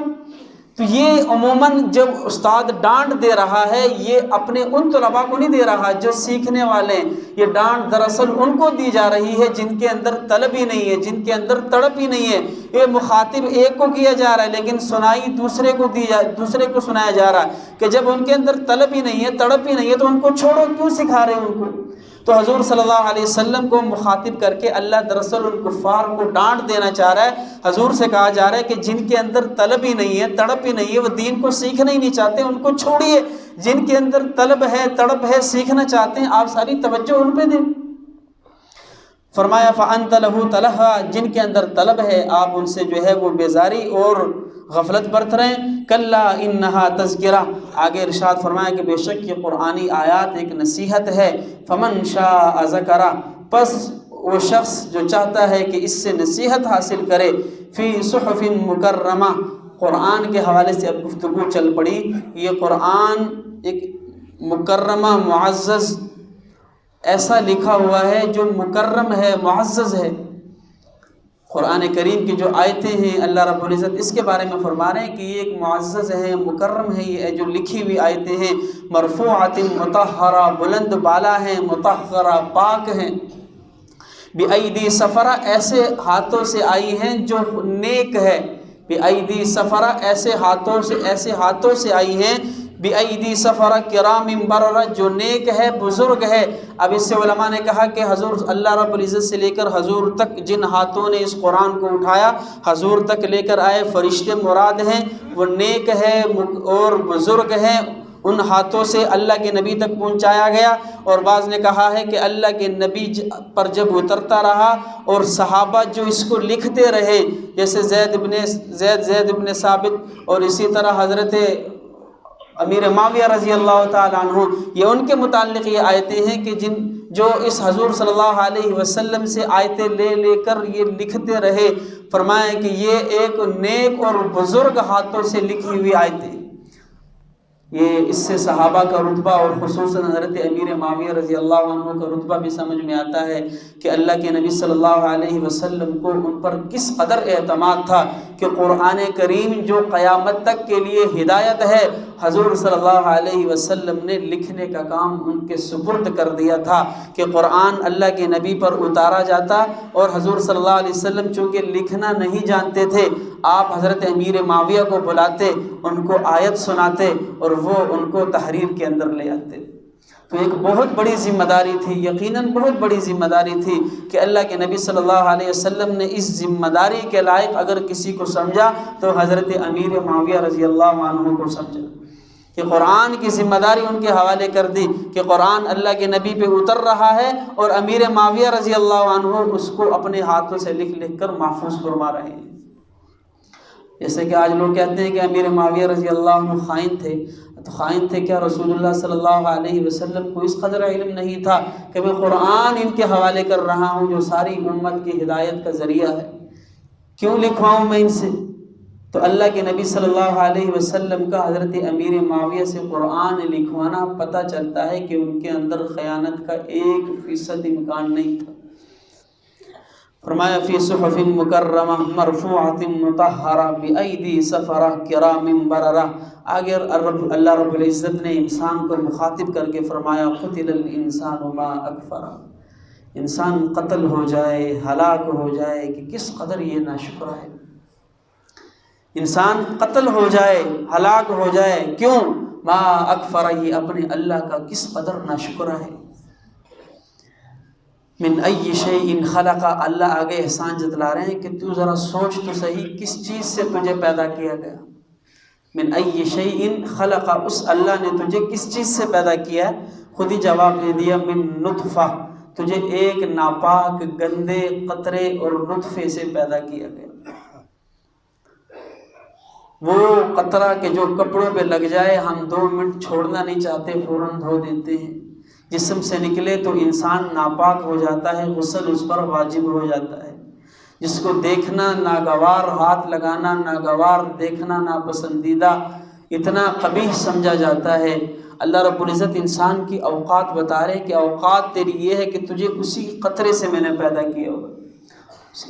تو یہ عموماً جب استاد ڈانٹ دے رہا ہے یہ اپنے ان طلباء کو نہیں دے رہا جو سیکھنے والے ہیں، یہ ڈانٹ دراصل ان کو دی جا رہی ہے جن کے اندر طلب ہی نہیں ہے، جن کے اندر تڑپ ہی نہیں ہے۔ یہ مخاطب ایک کو کیا جا رہا ہے لیکن سنائی دوسرے کو سنایا جا رہا ہے کہ جب ان کے اندر طلب ہی نہیں ہے، تڑپ ہی نہیں ہے، تو ان کو چھوڑو، کیوں سکھا رہے ہیں ان کو۔ تو حضور صلی اللہ علیہ وسلم کو مخاطب کر کے اللہ دراصل ان کفار کو ڈانٹ دینا چاہ رہا ہے۔ حضور سے کہا جا رہا ہے کہ جن کے اندر طلب ہی نہیں ہے، تڑپ ہی نہیں ہے، وہ دین کو سیکھنا ہی نہیں چاہتے، ان کو چھوڑیے۔ جن کے اندر طلب ہے، تڑپ ہے، سیکھنا چاہتے ہیں، آپ ساری توجہ ان پہ دیں۔ فرمایا فَأَنْتَ لَهُ تَلَهَّا، جن کے اندر طلب ہے آپ ان سے جو ہے وہ بیزاری اور غفلت برت رہے ہیں۔ کَلَّا إِنَّهَا تَذْكِرَةٌ، آگے ارشاد فرمایا کہ بے شک یہ قرآنی آیات ایک نصیحت ہے۔ فَمَنْ شَاءَ ذَكَرَ، پس وہ شخص جو چاہتا ہے کہ اس سے نصیحت حاصل کرے، فی صحف مکرمہ، قرآن کے حوالے سے اب گفتگو چل پڑی۔ یہ قرآن ایک مکرمہ، معزز، ایسا لکھا ہوا ہے جو مکرم ہے، معزز ہے۔ قرآن کریم کی جو آیتیں ہیں اللہ رب العزت اس کے بارے میں فرما رہے ہیں کہ یہ ایک معزز ہے، مکرم ہے۔ یہ جو لکھی ہوئی آیتیں ہیں، مرفوعۃ مطہرہ، بلند بالا ہیں، مطہرہ، پاک ہیں، بِأَيْدِي سَفَرَہ، ایسے ہاتھوں سے آئی ہیں جو نیک ہے۔ بِأَيْدِي سَفَرَہ، ایسے ہاتھوں سے آئی ہیں، بِأَيْدِي سَفَرَہ کِرَامٍ بَرَرَہ، جو نیک ہے، بزرگ ہے۔ اب اس سے علماء نے کہا کہ حضور اللہ رب العزت سے لے کر حضور تک جن ہاتھوں نے اس قرآن کو اٹھایا، حضور تک لے کر آئے، فرشتے مراد ہیں، وہ نیک ہے اور بزرگ ہیں، ان ہاتھوں سے اللہ کے نبی تک پہنچایا گیا۔ اور بعض نے کہا ہے کہ اللہ کے نبی پر جب اترتا رہا اور صحابہ جو اس کو لکھتے رہے، جیسے زید ابن ثابت، اور اسی طرح حضرت امیر معاویہ رضی اللہ تعالیٰ عنہ، یہ ان کے متعلق یہ آیتیں ہیں کہ جو اس حضور صلی اللہ علیہ وسلم سے آیتیں لے کر یہ لکھتے رہے، فرمایا کہ یہ ایک نیک اور بزرگ ہاتھوں سے لکھی ہوئی آیتیں۔ یہ اس سے صحابہ کا رتبہ اور خصوصاً حضرت امیر معاویہ رضی اللہ عنہ کا رتبہ بھی سمجھ میں آتا ہے کہ اللہ کے نبی صلی اللہ علیہ وسلم کو ان پر کس قدر اعتماد تھا کہ قرآن کریم جو قیامت تک کے لیے ہدایت ہے، حضور صلی اللہ علیہ وسلم نے لکھنے کا کام ان کے سپرد کر دیا تھا کہ قرآن اللہ کے نبی پر اتارا جاتا، اور حضور صلی اللہ علیہ وسلم چونکہ لکھنا نہیں جانتے تھے، آپ حضرت امیر معاویہ کو بلاتے، ان کو آیت سناتے اور وہ ان کو تحریر کے اندر لے آتے۔ تو ایک بہت بڑی ذمہ داری تھی، یقیناً بہت بڑی ذمہ داری تھی کہ اللہ کے نبی صلی اللہ علیہ وسلم نے اس ذمہ داری کے لائق اگر کسی کو سمجھا تو حضرت امیر معاویہ رضی اللہ عنہ کو سمجھا، کہ قرآن کی ذمہ داری ان کے حوالے کر دی کہ قرآن اللہ کے نبی پہ اتر رہا ہے، اور امیر معاویہ رضی اللہ عنہ اس کو اپنے ہاتھوں سے لکھ لکھ کر محفوظ فرما رہے ہیں۔ جیسے کہ آج لوگ کہتے ہیں کہ امیر معاویہ رضی اللہ عنہ خائن تھے، تو خائن تھے کیا؟ رسول اللہ صلی اللہ علیہ وسلم کو اس قدر علم نہیں تھا کہ میں قرآن ان کے حوالے کر رہا ہوں جو ساری امت کی ہدایت کا ذریعہ ہے، کیوں لکھواؤں میں ان سے؟ تو اللہ کے نبی صلی اللہ علیہ وسلم کا حضرت امیر معاویہ سے قرآن لکھوانا پتہ چلتا ہے کہ ان کے اندر خیانت کا 1% امکان نہیں تھا۔ فرمایا فی صحف مکرمہ مرفوعۃ مطہرہ بایدی سفرہ کرام بررہ۔ آگے اللہ رب العزت نے انسان کو مخاطب کر کے فرمایا قتل الانسان ما اکفرہ، انسان قتل ہو جائے، ہلاک ہو جائے کہ کس قدر یہ ناشکرہ ہے۔ انسان قتل ہو جائے، ہلاک ہو جائے، کیوں؟ ما اکفرہ، یہ اپنے اللہ کا کس قدر ناشکرہ ہے۔ من ای شیء خلق، اللہ آگے احسان جتلا رہے ہیں کہ تو ذرا سوچ تو صحیح کس چیز سے تجھے پیدا کیا گیا۔ من ای شیء خلق، اس اللہ نے تجھے کس چیز سے پیدا کیا؟ خود ہی جواب دے دیا من نطفہ، تجھے ایک ناپاک گندے قطرے اور نطفے سے پیدا کیا گیا۔ وہ قطرہ کہ جو کپڑوں پہ لگ جائے ہم 2 منٹ چھوڑنا نہیں چاہتے، فوراً دھو دیتے ہیں، جسم سے نکلے تو انسان ناپاک ہو جاتا ہے، غسل اس پر واجب ہو جاتا ہے، جس کو دیکھنا ناگوار، ہاتھ لگانا ناگوار، دیکھنا ناپسندیدہ، اتنا قبیح سمجھا جاتا ہے۔ اللہ رب العزت انسان کی اوقات بتا رہے کہ اوقات تیری یہ ہے کہ تجھے اسی قطرے سے میں نے پیدا کیا ہوگا،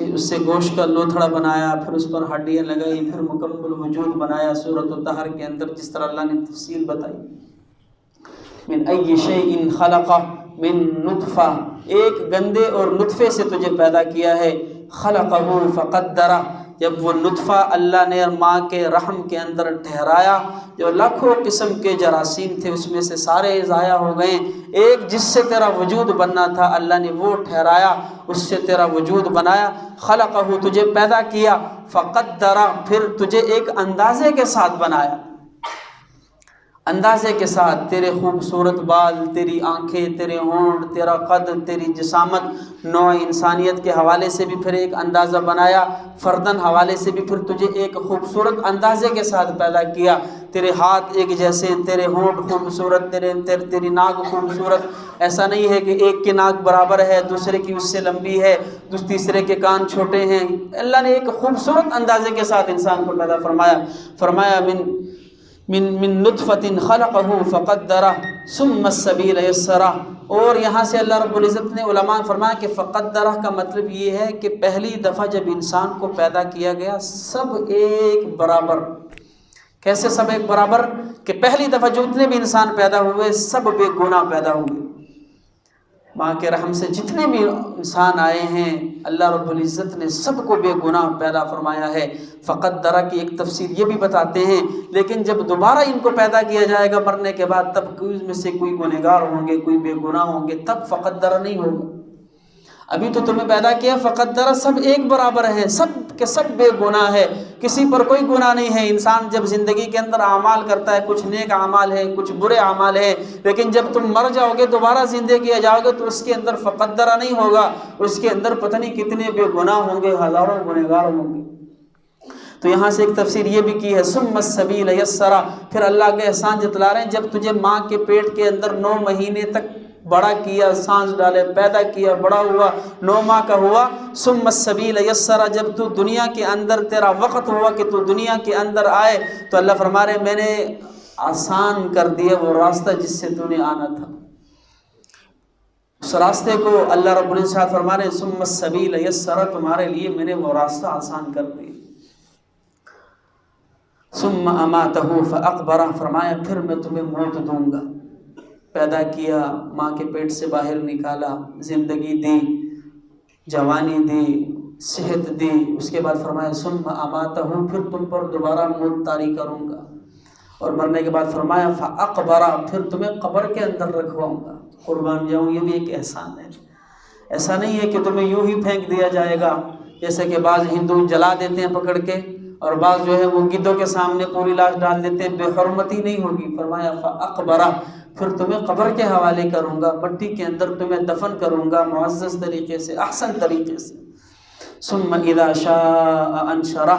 اس سے گوشت کا لوتھڑا بنایا، پھر اس پر ہڈیاں لگائی، پھر مکمل وجود بنایا۔ سورۃ الطہر کے اندر جس طرح اللہ نے تفصیل بتائی، من ای شیء خلق من نطفہ، ایک گندے اور نطفے سے تجھے پیدا کیا ہے۔ خلقہ فقدرہ، جب وہ نطفہ اللہ نے ماں کے رحم کے اندر ٹھہرایا، جو لاکھوں قسم کے جراثیم تھے اس میں سے سارے ضائع ہو گئے، ایک جس سے تیرا وجود بننا تھا اللہ نے وہ ٹھہرایا، اس سے تیرا وجود بنایا۔ خلقہ، تجھے پیدا کیا، فقدرہ، پھر تجھے ایک اندازے کے ساتھ بنایا، اندازے کے ساتھ، تیرے خوبصورت بال، تیری آنکھیں، تیرے ہونٹ، تیرا قد، تیری جسامت، نوع انسانیت کے حوالے سے بھی پھر ایک اندازہ بنایا، فردن حوالے سے بھی پھر تجھے ایک خوبصورت اندازے کے ساتھ پیدا کیا۔ تیرے ہاتھ ایک جیسے، تیرے ہونٹ خوبصورت، تیری ناک خوبصورت، ایسا نہیں ہے کہ ایک کی ناک برابر ہے دوسرے کی اس سے لمبی ہے، تیسرے کے کان چھوٹے ہیں۔ اللہ نے ایک خوبصورت اندازے کے ساتھ انسان کو پیدا فرمایا من نطفۃ خلقہ فقدرہ ثم السبیل یسرہ۔ اور یہاں سے اللہ رب العزت نے علماء فرمایا کہ فقدرہ کا مطلب یہ ہے کہ پہلی دفعہ جب انسان کو پیدا کیا گیا سب ایک برابر۔ کیسے سب ایک برابر؟ کہ پہلی دفعہ جتنے بھی انسان پیدا ہوئے سب بے گناہ پیدا ہوئے، ماں کے رحم سے جتنے بھی انسان آئے ہیں اللہ رب العزت نے سب کو بے گناہ پیدا فرمایا ہے۔ فقدرہ کی ایک تفسیر یہ بھی بتاتے ہیں، لیکن جب دوبارہ ان کو پیدا کیا جائے گا مرنے کے بعد، تب کوئی میں سے کوئی گنہگار ہوں گے، کوئی بے گناہ ہوں گے، تب فقدرہ نہیں ہوگا۔ ابھی تو تمہیں پیدا کیا فقدرہ، سب ایک برابر ہے، سب کے سب بے گناہ ہے، کسی پر کوئی گناہ نہیں ہے۔ انسان جب زندگی کے اندر اعمال کرتا ہے، کچھ نیک اعمال ہے، کچھ برے اعمال ہے، لیکن جب تم مر جاؤ گے دوبارہ زندہ کیا جاؤ گے تو اس کے اندر فقدرہ نہیں ہوگا، اس کے اندر پتہ نہیں کتنے بے گناہ ہوں گے، ہزاروں گنہگار ہوں گے۔ تو یہاں سے ایک تفسیر یہ بھی کی ہے ثم السبیل یسرہ، پھر اللہ کے احسان جتلا رہے ہیں جب تجھے ماں کے پیٹ کے اندر 9 مہینے تک بڑا کیا، سانس ڈالے، پیدا کیا، بڑا ہوا، 9 ماہ کا ہوا، ثم السبیل یسرہ، جب تو دنیا کے اندر تیرا وقت ہوا کہ تو دنیا کے اندر آئے تو اللہ فرما رہے میں نے آسان کر دیا وہ راستہ جس سے تو نے آنا تھا، اس راستے کو اللہ رب العزت فرما رہے ثم السبیل یسرہ، تمہارے لیے میں نے وہ راستہ آسان کر دیا۔ ثم اماتہ فاقبرہ، فرمایا پھر میں تمہیں موت دوں گا۔ پیدا کیا، ماں کے پیٹ سے باہر نکالا، زندگی دی، جوانی دی، صحت دی، اس کے بعد فرمایا ثم اماتہ، پھر تم پر دوبارہ موت طاری کروں گا، اور مرنے کے بعد فرمایا فاقبرہ، پھر تمہیں قبر کے اندر رکھواؤں گا۔ قربان جاؤں، یہ بھی ایک احسان ہے۔ ایسا نہیں ہے کہ تمہیں یوں ہی پھینک دیا جائے گا، جیسے کہ بعض ہندو جلا دیتے ہیں پکڑ کے، اور بعض جو ہے وہ گدھوں کے سامنے پوری لاش ڈال دیتے ہیں۔ بے حرمتی نہیں ہوگی، فرمایا فاقبرہ، پھر تمہیں قبر کے حوالے کروں گا، مٹی کے اندر تمہیں دفن کروں گا معزز طریقے سے، احسن طریقے سے۔ ثم اذا شاء انشرہ،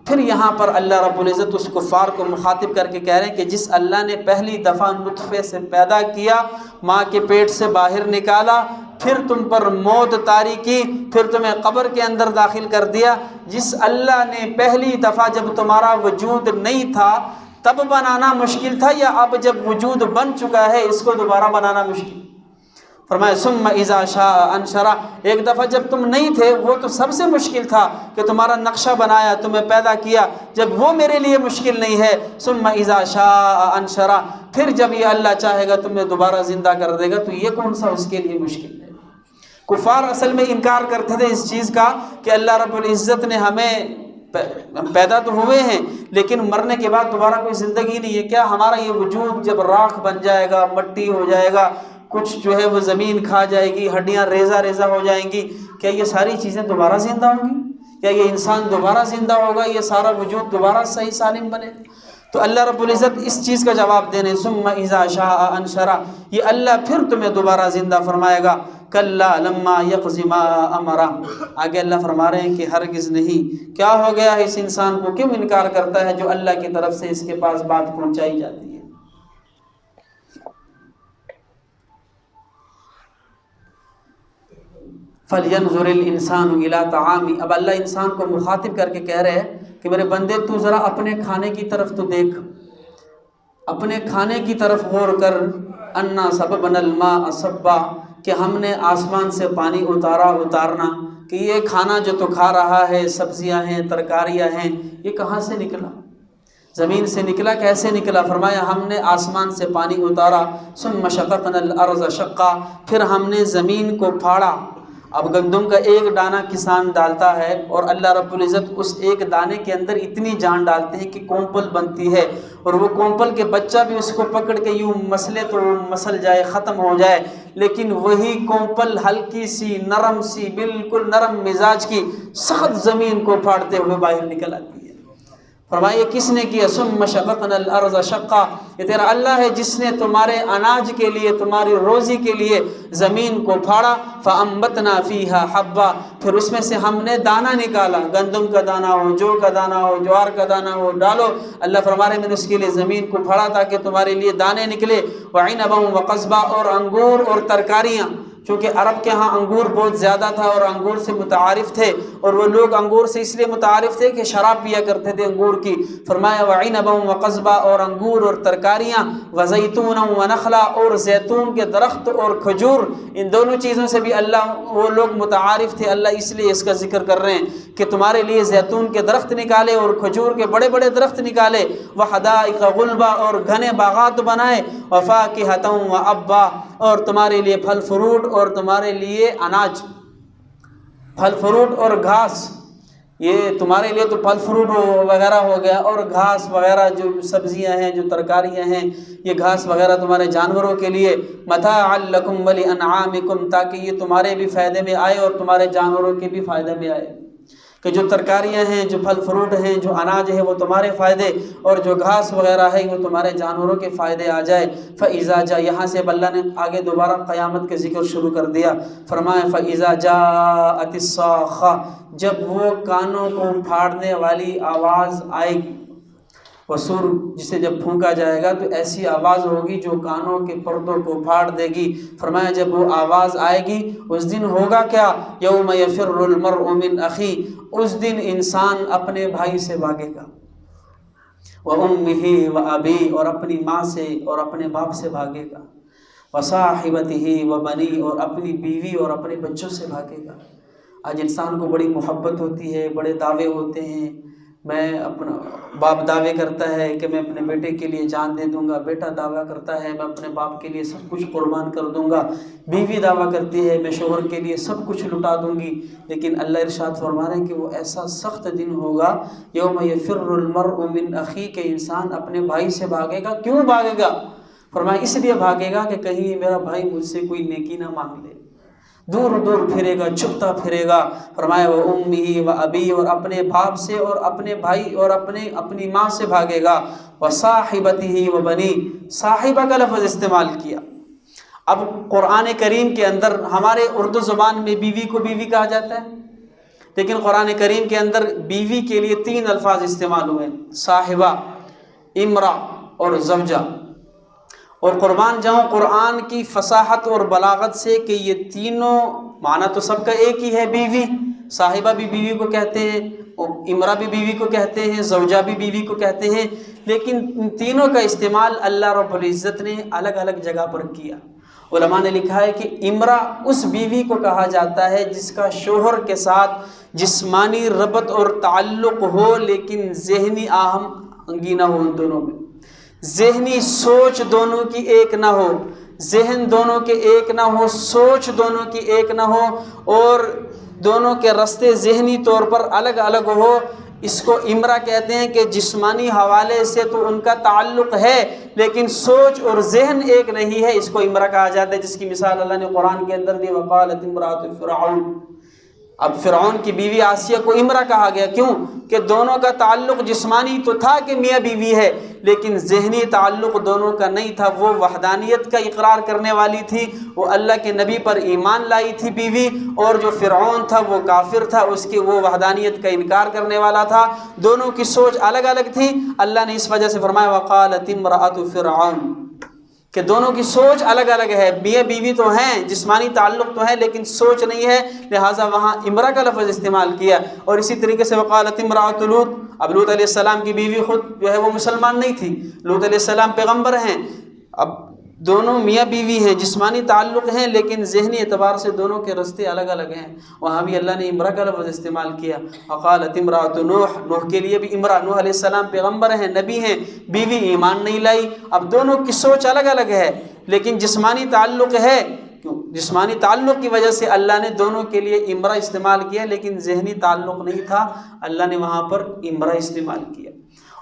پھر یہاں پر اللہ رب العزت اس کفار کو مخاطب کر کے کہہ رہے ہیں کہ جس اللہ نے پہلی دفعہ نطفے سے پیدا کیا، ماں کے پیٹ سے باہر نکالا، پھر تم پر موت طاری کی، پھر تمہیں قبر کے اندر داخل کر دیا، جس اللہ نے پہلی دفعہ جب تمہارا وجود نہیں تھا تب بنانا مشکل تھا، یا اب جب وجود بن چکا ہے اس کو دوبارہ بنانا مشکل؟ فرمایا ثم اذا شاء انشرہ، ایک دفعہ جب تم نہیں تھے وہ تو سب سے مشکل تھا کہ تمہارا نقشہ بنایا، تمہیں پیدا کیا، جب وہ میرے لیے مشکل نہیں ہے، ثم اذا شاء انشرہ، پھر جب یہ اللہ چاہے گا تمہیں دوبارہ زندہ کر دے گا، تو یہ کون سا اس کے لیے مشکل ہے؟ کفار اصل میں انکار کرتے تھے اس چیز کا کہ اللہ رب العزت نے ہمیں پیدا تو ہوئے ہیں لیکن مرنے کے بعد دوبارہ کوئی زندگی نہیں ہے کیا؟ ہمارا یہ وجود جب راکھ بن جائے گا، مٹی ہو جائے گا، کچھ جو ہے وہ زمین کھا جائے گی، ہڈیاں ریزہ ریزہ ہو جائیں گی، کیا یہ ساری چیزیں دوبارہ زندہ ہوں گی؟ کیا یہ انسان دوبارہ زندہ ہوگا؟ یہ سارا وجود دوبارہ صحیح سالم بنے؟ تو اللہ رب العزت اس چیز کا جواب دینے ثم اذا شاء انشرہ، یہ اللہ پھر تمہیں دوبارہ زندہ فرمائے گا۔ کلا لما یقض ما امرہ، آگے اللہ فرما رہے ہیں کہ ہرگز نہیں، کیا ہو گیا ہے اس انسان کو، کیوں انکار کرتا ہے جو اللہ کی طرف سے اس کے پاس بات پہنچائی جاتی ہے؟ فَلْيَنْظُرِ الْإِنسَانُ إِلَىٰ طَعَامِهِ، اب اللہ انسان کو مخاطب کر کے کہہ رہے ہیں کہ میرے بندے تو ذرا اپنے کھانے کی طرف تو دیکھ، اپنے کھانے کی طرف غور کر۔ اَنَّا صَبَبْنَا الْمَاءَ صَبًّا، کہ ہم نے آسمان سے پانی اتارنا، کہ یہ کھانا جو تو کھا رہا ہے، سبزیاں ہیں، ترکاریاں ہیں، یہ کہاں سے نکلا؟ زمین سے نکلا، کیسے نکلا؟ فرمایا ہم نے آسمان سے پانی اتارا، ثُمَّ شَقَقْنَا الْأَرْضَ شَقًّا، پھر ہم نے زمین کو پھاڑا۔ اب گندم کا ایک دانہ کسان ڈالتا ہے اور اللہ رب العزت اس ایک دانے کے اندر اتنی جان ڈالتے ہیں کہ کومپل بنتی ہے، اور وہ کومپل کے بچہ بھی اس کو پکڑ کے یوں مسلے تو مسل جائے، ختم ہو جائے، لیکن وہی کومپل ہلکی سی نرم سی بالکل نرم مزاج کی سخت زمین کو پھاڑتے ہوئے باہر نکل آتی ہے۔ فرمایا یہ کس نے کیا؟ ثم شققنا الارض شقا، یہ تیرا اللہ ہے جس نے تمہارے اناج کے لیے، تمہاری روزی کے لیے زمین کو پھاڑا، فانبتنا فیہا حبا، پھر اس میں سے ہم نے دانہ نکالا، گندم کا دانہ ہو، جو کا دانہ ہو، جوار کا دانہ ہو، ڈالو۔ اللہ فرما رہے ہیں میں نے اس کے لیے زمین کو پھاڑا تاکہ تمہارے لیے دانے نکلے، وعنبا وقضبا، اور انگور اور ترکاریاں، چونکہ عرب کے ہاں انگور بہت زیادہ تھا اور انگور سے متعارف تھے، اور وہ لوگ انگور سے اس لیے متعارف تھے کہ شراب پیا کرتے تھے انگور کی۔ فرمایا وعنبا وقضبا، اور انگور اور ترکاریاں، وزیتونا ونخلا، اور زیتون کے درخت اور کھجور، ان دونوں چیزوں سے بھی اللہ وہ لوگ متعارف تھے۔ اللہ اس لیے اس کا ذکر کر رہے ہیں کہ تمہارے لیے زیتون کے درخت نکالے اور کھجور کے بڑے بڑے درخت نکالے، وحدائق غلبا، اور گھنے باغات بنائے، وفاکہۃ وابا، اور تمہارے لیے پھل فروٹ اور تمہارے لیے اناج، پھل فروٹ اور گھاس، یہ تمہارے لیے تو پھل فروٹ وغیرہ ہو گیا، اور گھاس وغیرہ جو سبزیاں ہیں، جو ترکاریاں ہیں، یہ گھاس وغیرہ تمہارے جانوروں کے لیے، متاعا لکم ولانعامکم، تاکہ یہ تمہارے بھی فائدے میں آئے اور تمہارے جانوروں کے بھی فائدے میں آئے، کہ جو ترکاریاں ہیں، جو پھل فروٹ ہیں، جو اناج ہے وہ تمہارے فائدے، اور جو گھاس وغیرہ ہے وہ تمہارے جانوروں کے فائدے آ جائے۔ فَإِذَا جَاءَ، یہاں سے اب اللہ نے آگے دوبارہ قیامت کے ذکر شروع کر دیا۔ فرمایا فَإِذَا جَاءَتِ الصَّاخَّةُ، جب وہ کانوں کو پھاڑنے والی آواز آئے گی، وسور جسے جب پھونکا جائے گا تو ایسی آواز ہوگی جو کانوں کے پردوں کو پھاڑ دے گی۔ فرمایا جب وہ آواز آئے گی اس دن ہوگا کیا؟ یوم یفر المرء من اخی، اس دن انسان اپنے بھائی سے بھاگے گا، وامہ وابی، اور اپنی ماں سے اور اپنے باپ سے بھاگے گا، وصاحبتہ وبنی، اور اپنی بیوی اور اپنے بچوں سے بھاگے گا۔ آج انسان کو بڑی محبت ہوتی ہے، بڑے دعوے ہوتے ہیں، میں اپنا باپ دعوے کرتا ہے کہ میں اپنے بیٹے کے لیے جان دے دوں گا، بیٹا دعویٰ کرتا ہے میں اپنے باپ کے لیے سب کچھ قربان کر دوں گا، بیوی دعویٰ کرتی ہے میں شوہر کے لیے سب کچھ لٹا دوں گی، لیکن اللہ ارشاد فرما رہے ہیں کہ وہ ایسا سخت دن ہوگا یوم یفر المرء من اخی، کہ انسان اپنے بھائی سے بھاگے گا۔ کیوں بھاگے گا؟ فرمایا اس لیے بھاگے گا کہ کہیں میرا بھائی مجھ سے کوئی نیکی نہ مانگ لے، دور دور پھرے گا، چھپتا پھرے گا۔ فرمایا وہ امہ و ابی، اور اپنے باپ سے اور اپنے بھائی اور اپنی ماں سے بھاگے گا، وصاحبتہ و بنی، صاحبہ کا لفظ استعمال کیا۔ اب قرآن کریم کے اندر ہمارے اردو زبان میں بیوی کو بیوی کہا جاتا ہے، لیکن قرآن کریم کے اندر بیوی کے لیے 3 الفاظ استعمال ہوئے، صاحبہ، امرا اور زوجہ۔ اور قرآن کی فصاحت اور بلاغت سے کہ یہ تینوں معنی تو سب کا ایک ہی ہے، بیوی، صاحبہ بھی بیوی کو کہتے ہیں، امرا بھی بیوی کو کہتے ہیں، زوجہ بھی بیوی کو کہتے ہیں، لیکن ان تینوں کا استعمال اللہ رب العزت نے الگ الگ جگہ پر کیا۔ علماء نے لکھا ہے کہ امرا اس بیوی کو کہا جاتا ہے جس کا شوہر کے ساتھ جسمانی ربط اور تعلق ہو لیکن ذہنی آہم انگی نہ ہو، ان دونوں میں ذہنی سوچ دونوں کی ایک نہ ہو، ذہن دونوں کے ایک نہ ہو، سوچ دونوں کی ایک نہ ہو، اور دونوں کے رستے ذہنی طور پر الگ الگ ہو۔ اس کو امرا کہتے ہیں کہ جسمانی حوالے سے تو ان کا تعلق ہے لیکن سوچ اور ذہن ایک نہیں ہے، اس کو امرا کہا جاتا ہے، جس کی مثال اللہ نے قرآن کے اندر دی، وقالت امرأۃ فرعون۔ اب فرعون کی بیوی آسیہ کو امرا کہا گیا، کیوں کہ دونوں کا تعلق جسمانی تو تھا کہ میاں بیوی ہے، لیکن ذہنی تعلق دونوں کا نہیں تھا۔ وہ وحدانیت کا اقرار کرنے والی تھی، وہ اللہ کے نبی پر ایمان لائی تھی بیوی، اور جو فرعون تھا وہ کافر تھا، اس کی وہ وحدانیت کا انکار کرنے والا تھا۔ دونوں کی سوچ الگ الگ تھی۔ اللہ نے اس وجہ سے فرمایا وقالت امرأۃ فرعون، کہ دونوں کی سوچ الگ الگ ہے، میاں بیوی تو ہیں، جسمانی تعلق تو ہے لیکن سوچ نہیں ہے، لہٰذا وہاں امرا کا لفظ استعمال کیا۔ اور اسی طریقے سے وقالت امرأۃ لوط، اب لوط علیہ السلام کی بیوی خود جو ہے وہ مسلمان نہیں تھی، لوط علیہ السلام پیغمبر ہیں، اب دونوں میاں بیوی ہیں، جسمانی تعلق ہیں لیکن ذہنی اعتبار سے دونوں کے رستے الگ الگ ہیں، وہاں بھی اللہ نے امرا کا لفظ استعمال کیا۔ وقالت امرأۃ نوح، نوح کے لیے بھی امرا، نوح علیہ السلام پیغمبر ہیں، نبی ہیں، بیوی ایمان نہیں لائی۔ اب دونوں کی سوچ الگ الگ ہے لیکن جسمانی تعلق ہے، جسمانی تعلق کی وجہ سے اللہ نے دونوں کے لیے امرا استعمال کیا، لیکن ذہنی تعلق نہیں تھا، اللہ نے وہاں پر امرا استعمال کیا۔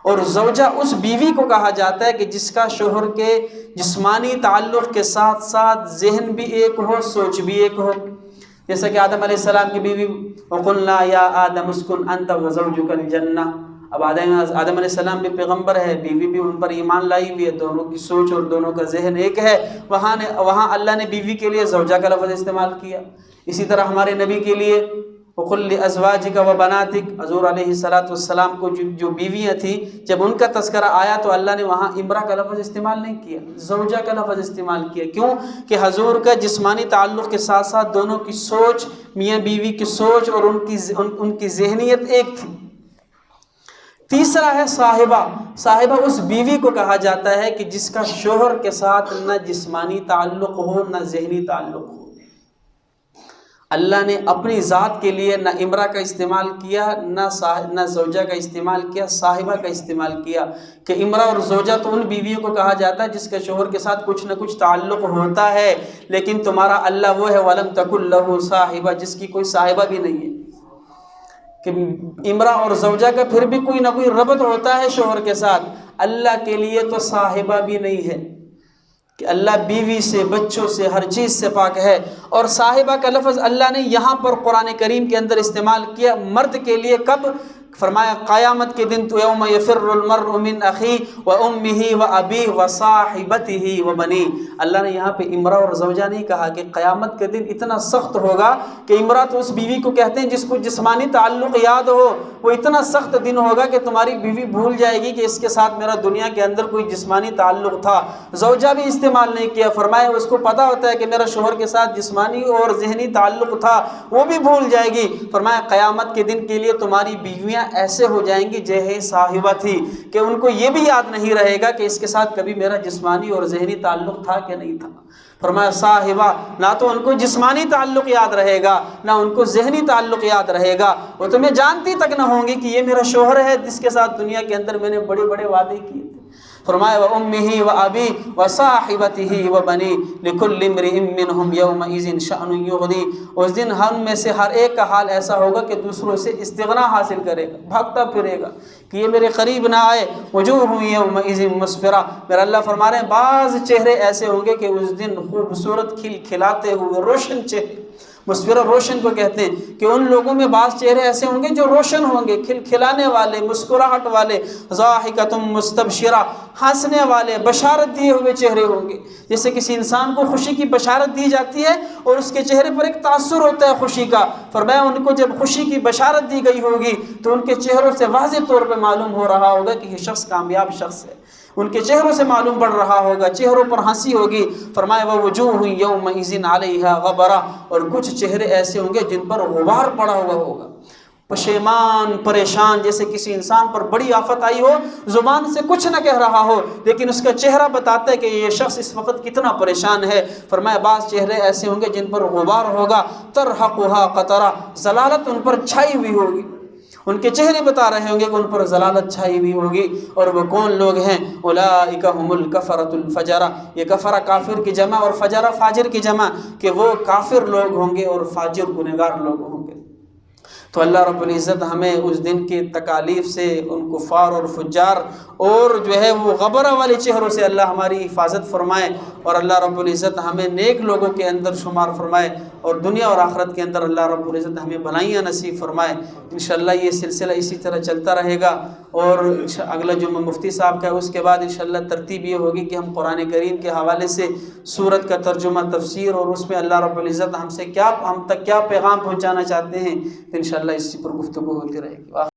اور زوجہ اس بیوی کو کہا جاتا ہے کہ جس کا شوہر کے جسمانی تعلق کے ساتھ ساتھ ذہن بھی ایک ہو، سوچ بھی ایک ہو، جیسا کہ آدم علیہ السلام کی بیوی وَقُلْنَا يَا آدَمُ اسْكُنْ أَنْتَ وَزَوْجُكَ الْجَنَّةَ۔ اب آدم علیہ السلام بھی پیغمبر ہے، بیوی بھی ان پر ایمان لائی ہوئی ہے، دونوں کی سوچ اور دونوں کا ذہن ایک ہے، وہاں اللہ نے بیوی کے لیے زوجہ کا لفظ استعمال کیا۔ اسی طرح ہمارے نبی کے لیے وَقُلْ لِأَزْوَاجِكَ وَبَنَاتِكَ، حضور علیہ السلام کو جو بیویاں تھیں جب ان کا تذکرہ آیا تو اللہ نے وہاں امرا کا لفظ استعمال نہیں کیا، زوجہ کا لفظ استعمال کیا۔ کیوں کہ حضور کا جسمانی تعلق کے ساتھ ساتھ دونوں کی سوچ، میاں بیوی کی سوچ اور ان کی ذہنیت ایک تھی۔ تیسرا ہے صاحبہ، صاحبہ اس بیوی کو کہا جاتا ہے کہ جس کا شوہر کے ساتھ نہ جسمانی تعلق ہو نہ ذہنی تعلق ہو۔ اللہ نے اپنی ذات کے لیے نہ امرا کا استعمال کیا نہ زوجہ کا استعمال کیا، صاحبہ کا استعمال کیا، کہ امرا اور زوجہ تو ان بیویوں کو کہا جاتا ہے جس کے شوہر کے ساتھ کچھ نہ کچھ تعلق ہوتا ہے، لیکن تمہارا اللہ وہ ہے وَلَمْ تَكُنْ لَهُ صَاحِبَةٌ، جس کی کوئی صاحبہ بھی نہیں ہے، کہ امرا اور زوجہ کا پھر بھی کوئی نہ کوئی ربط ہوتا ہے شوہر کے ساتھ، اللہ کے لیے تو صاحبہ بھی نہیں ہے، کہ اللہ بیوی سے، بچوں سے، ہر چیز سے پاک ہے۔ اور صاحبہ کا لفظ اللہ نے یہاں پر قرآن کریم کے اندر استعمال کیا مرد کے لیے، کب؟ فرمایا قیامت کے دن تو یوم یفر المرء من اخیہ وامہ وابیہ وصاحبتہ وبنیہ۔ اللہ نے یہاں پہ امرا اور زوجہ نہیں کہا کہ قیامت کے دن اتنا سخت ہوگا کہ امرا تو اس بیوی کو کہتے ہیں جس کو جسمانی تعلق یاد ہو، وہ اتنا سخت دن ہوگا کہ تمہاری بیوی بھول جائے گی کہ اس کے ساتھ میرا دنیا کے اندر کوئی جسمانی تعلق تھا۔ زوجہ بھی استعمال نہیں کیا، فرمایا اس کو پتہ ہوتا ہے کہ میرا شوہر کے ساتھ جسمانی اور ذہنی تعلق تھا، وہ بھی بھول جائے گی۔ فرمایا قیامت کے دن کے لیے تمہاری بیویاں زندگیاں ایسے ہو جائیں گی جیسے صاحبہ تھی کہ ان کو یہ بھی یاد نہیں رہے گا کہ اس کے ساتھ کبھی میرا جسمانی اور ذہنی تعلق تھا کہ نہیں تھا۔ فرمایا صاحبہ، نہ تو ان کو جسمانی تعلق یاد رہے گا نہ ان کو ذہنی تعلق یاد رہے گا، وہ تمہیں جانتی تک نہ ہوں گی کہ یہ میرا شوہر ہے جس کے ساتھ دنیا کے اندر میں نے بڑے بڑے وعدے کیے تھے۔ فرمایا وَأُمِّهِ وَأَبِيهِ وَصَاحِبَتِهِ وَبَنِيهِ لِكُلِّ امْرِئٍ مِّنْهُمْ يَوْمَئِذٍ شَأْنٌ يُغْنِيهِ۔ اس دن ہم میں سے ہر ایک کا حال ایسا ہوگا کہ دوسروں سے استغنا حاصل کرے گا، بھاگتا پھرے گا کہ یہ میرے قریب نہ آئے۔ وجوہ یومئذ مسفرہ، میرا اللہ فرما رہے ہیں بعض چہرے ایسے ہوں گے کہ اس دن خوبصورت کھل کھلاتے ہوئے روشن چہرے، مسفرہ روشن کو کہتے ہیں کہ ان لوگوں میں بعض چہرے ایسے ہوں گے جو روشن ہوں گے، کھل کھلانے والے، مسکراہٹ والے، ضاحکۃ مستبشرہ، ہنسنے والے، بشارت دیے ہوئے چہرے ہوں گے۔ جیسے کسی انسان کو خوشی کی بشارت دی جاتی ہے اور اس کے چہرے پر ایک تاثر ہوتا ہے خوشی کا، فرمایا ان کو جب خوشی کی بشارت دی گئی ہوگی تو ان کے چہروں سے واضح طور پہ معلوم ہو رہا ہوگا کہ یہ شخص کامیاب شخص ہے، ان کے چہروں سے معلوم پڑ رہا ہوگا، چہروں پر ہنسی ہوگی۔ فرمایا وَوُجُوهٌ يَوْمَئِذٍ عَلَيْهَا غَبَرَةٌ، اور کچھ چہرے ایسے ہوں گے جن پر غبار پڑا ہوا ہوگا، پشیمان، پریشان، جیسے کسی انسان پر بڑی آفت آئی ہو، زبان سے کچھ نہ کہہ رہا ہو لیکن اس کا چہرہ بتاتا ہے کہ یہ شخص اس وقت کتنا پریشان ہے۔ فرمایا بعض چہرے ایسے ہوں گے جن پر غبار ہوگا، ترحقها قطرہ، ضلالت ان پر چھائی ہوئی ہوگی، ان کے چہرے بتا رہے ہوں گے کہ ان پر ضلالت چھائی ہوئی ہوگی۔ اور وہ کون لوگ ہیں؟ اولئک هم الکفرۃ الفجرہ، یہ کفرہ کافر کی جمع اور فجرہ فاجر کی جمع، کہ وہ کافر لوگ ہوں گے اور فاجر گنہگار لوگ ہوں گے۔ تو اللہ رب العزت ہمیں اس دن کی تکالیف سے، ان کفار اور فجار اور جو ہے وہ غبرہ والے چہروں سے اللہ ہماری حفاظت فرمائے، اور اللہ رب العزت ہمیں نیک لوگوں کے اندر شمار فرمائے، اور دنیا اور آخرت کے اندر اللہ رب العزت ہمیں بھلائیاں نصیب فرمائے۔ انشاءاللہ یہ سلسلہ اسی طرح چلتا رہے گا، اور اگلا جمعہ مفتی صاحب کا ہے، اس کے بعد انشاءاللہ ترتیب یہ ہوگی کہ ہم قرآن کریم کے حوالے سے سورت کا ترجمہ، تفسیر، اور اس میں اللہ رب العزت ہم تک کیا پیغام پہنچانا چاہتے ہیں، تو انشاءاللہ اسی پر گفتگو ہوتی رہے گی۔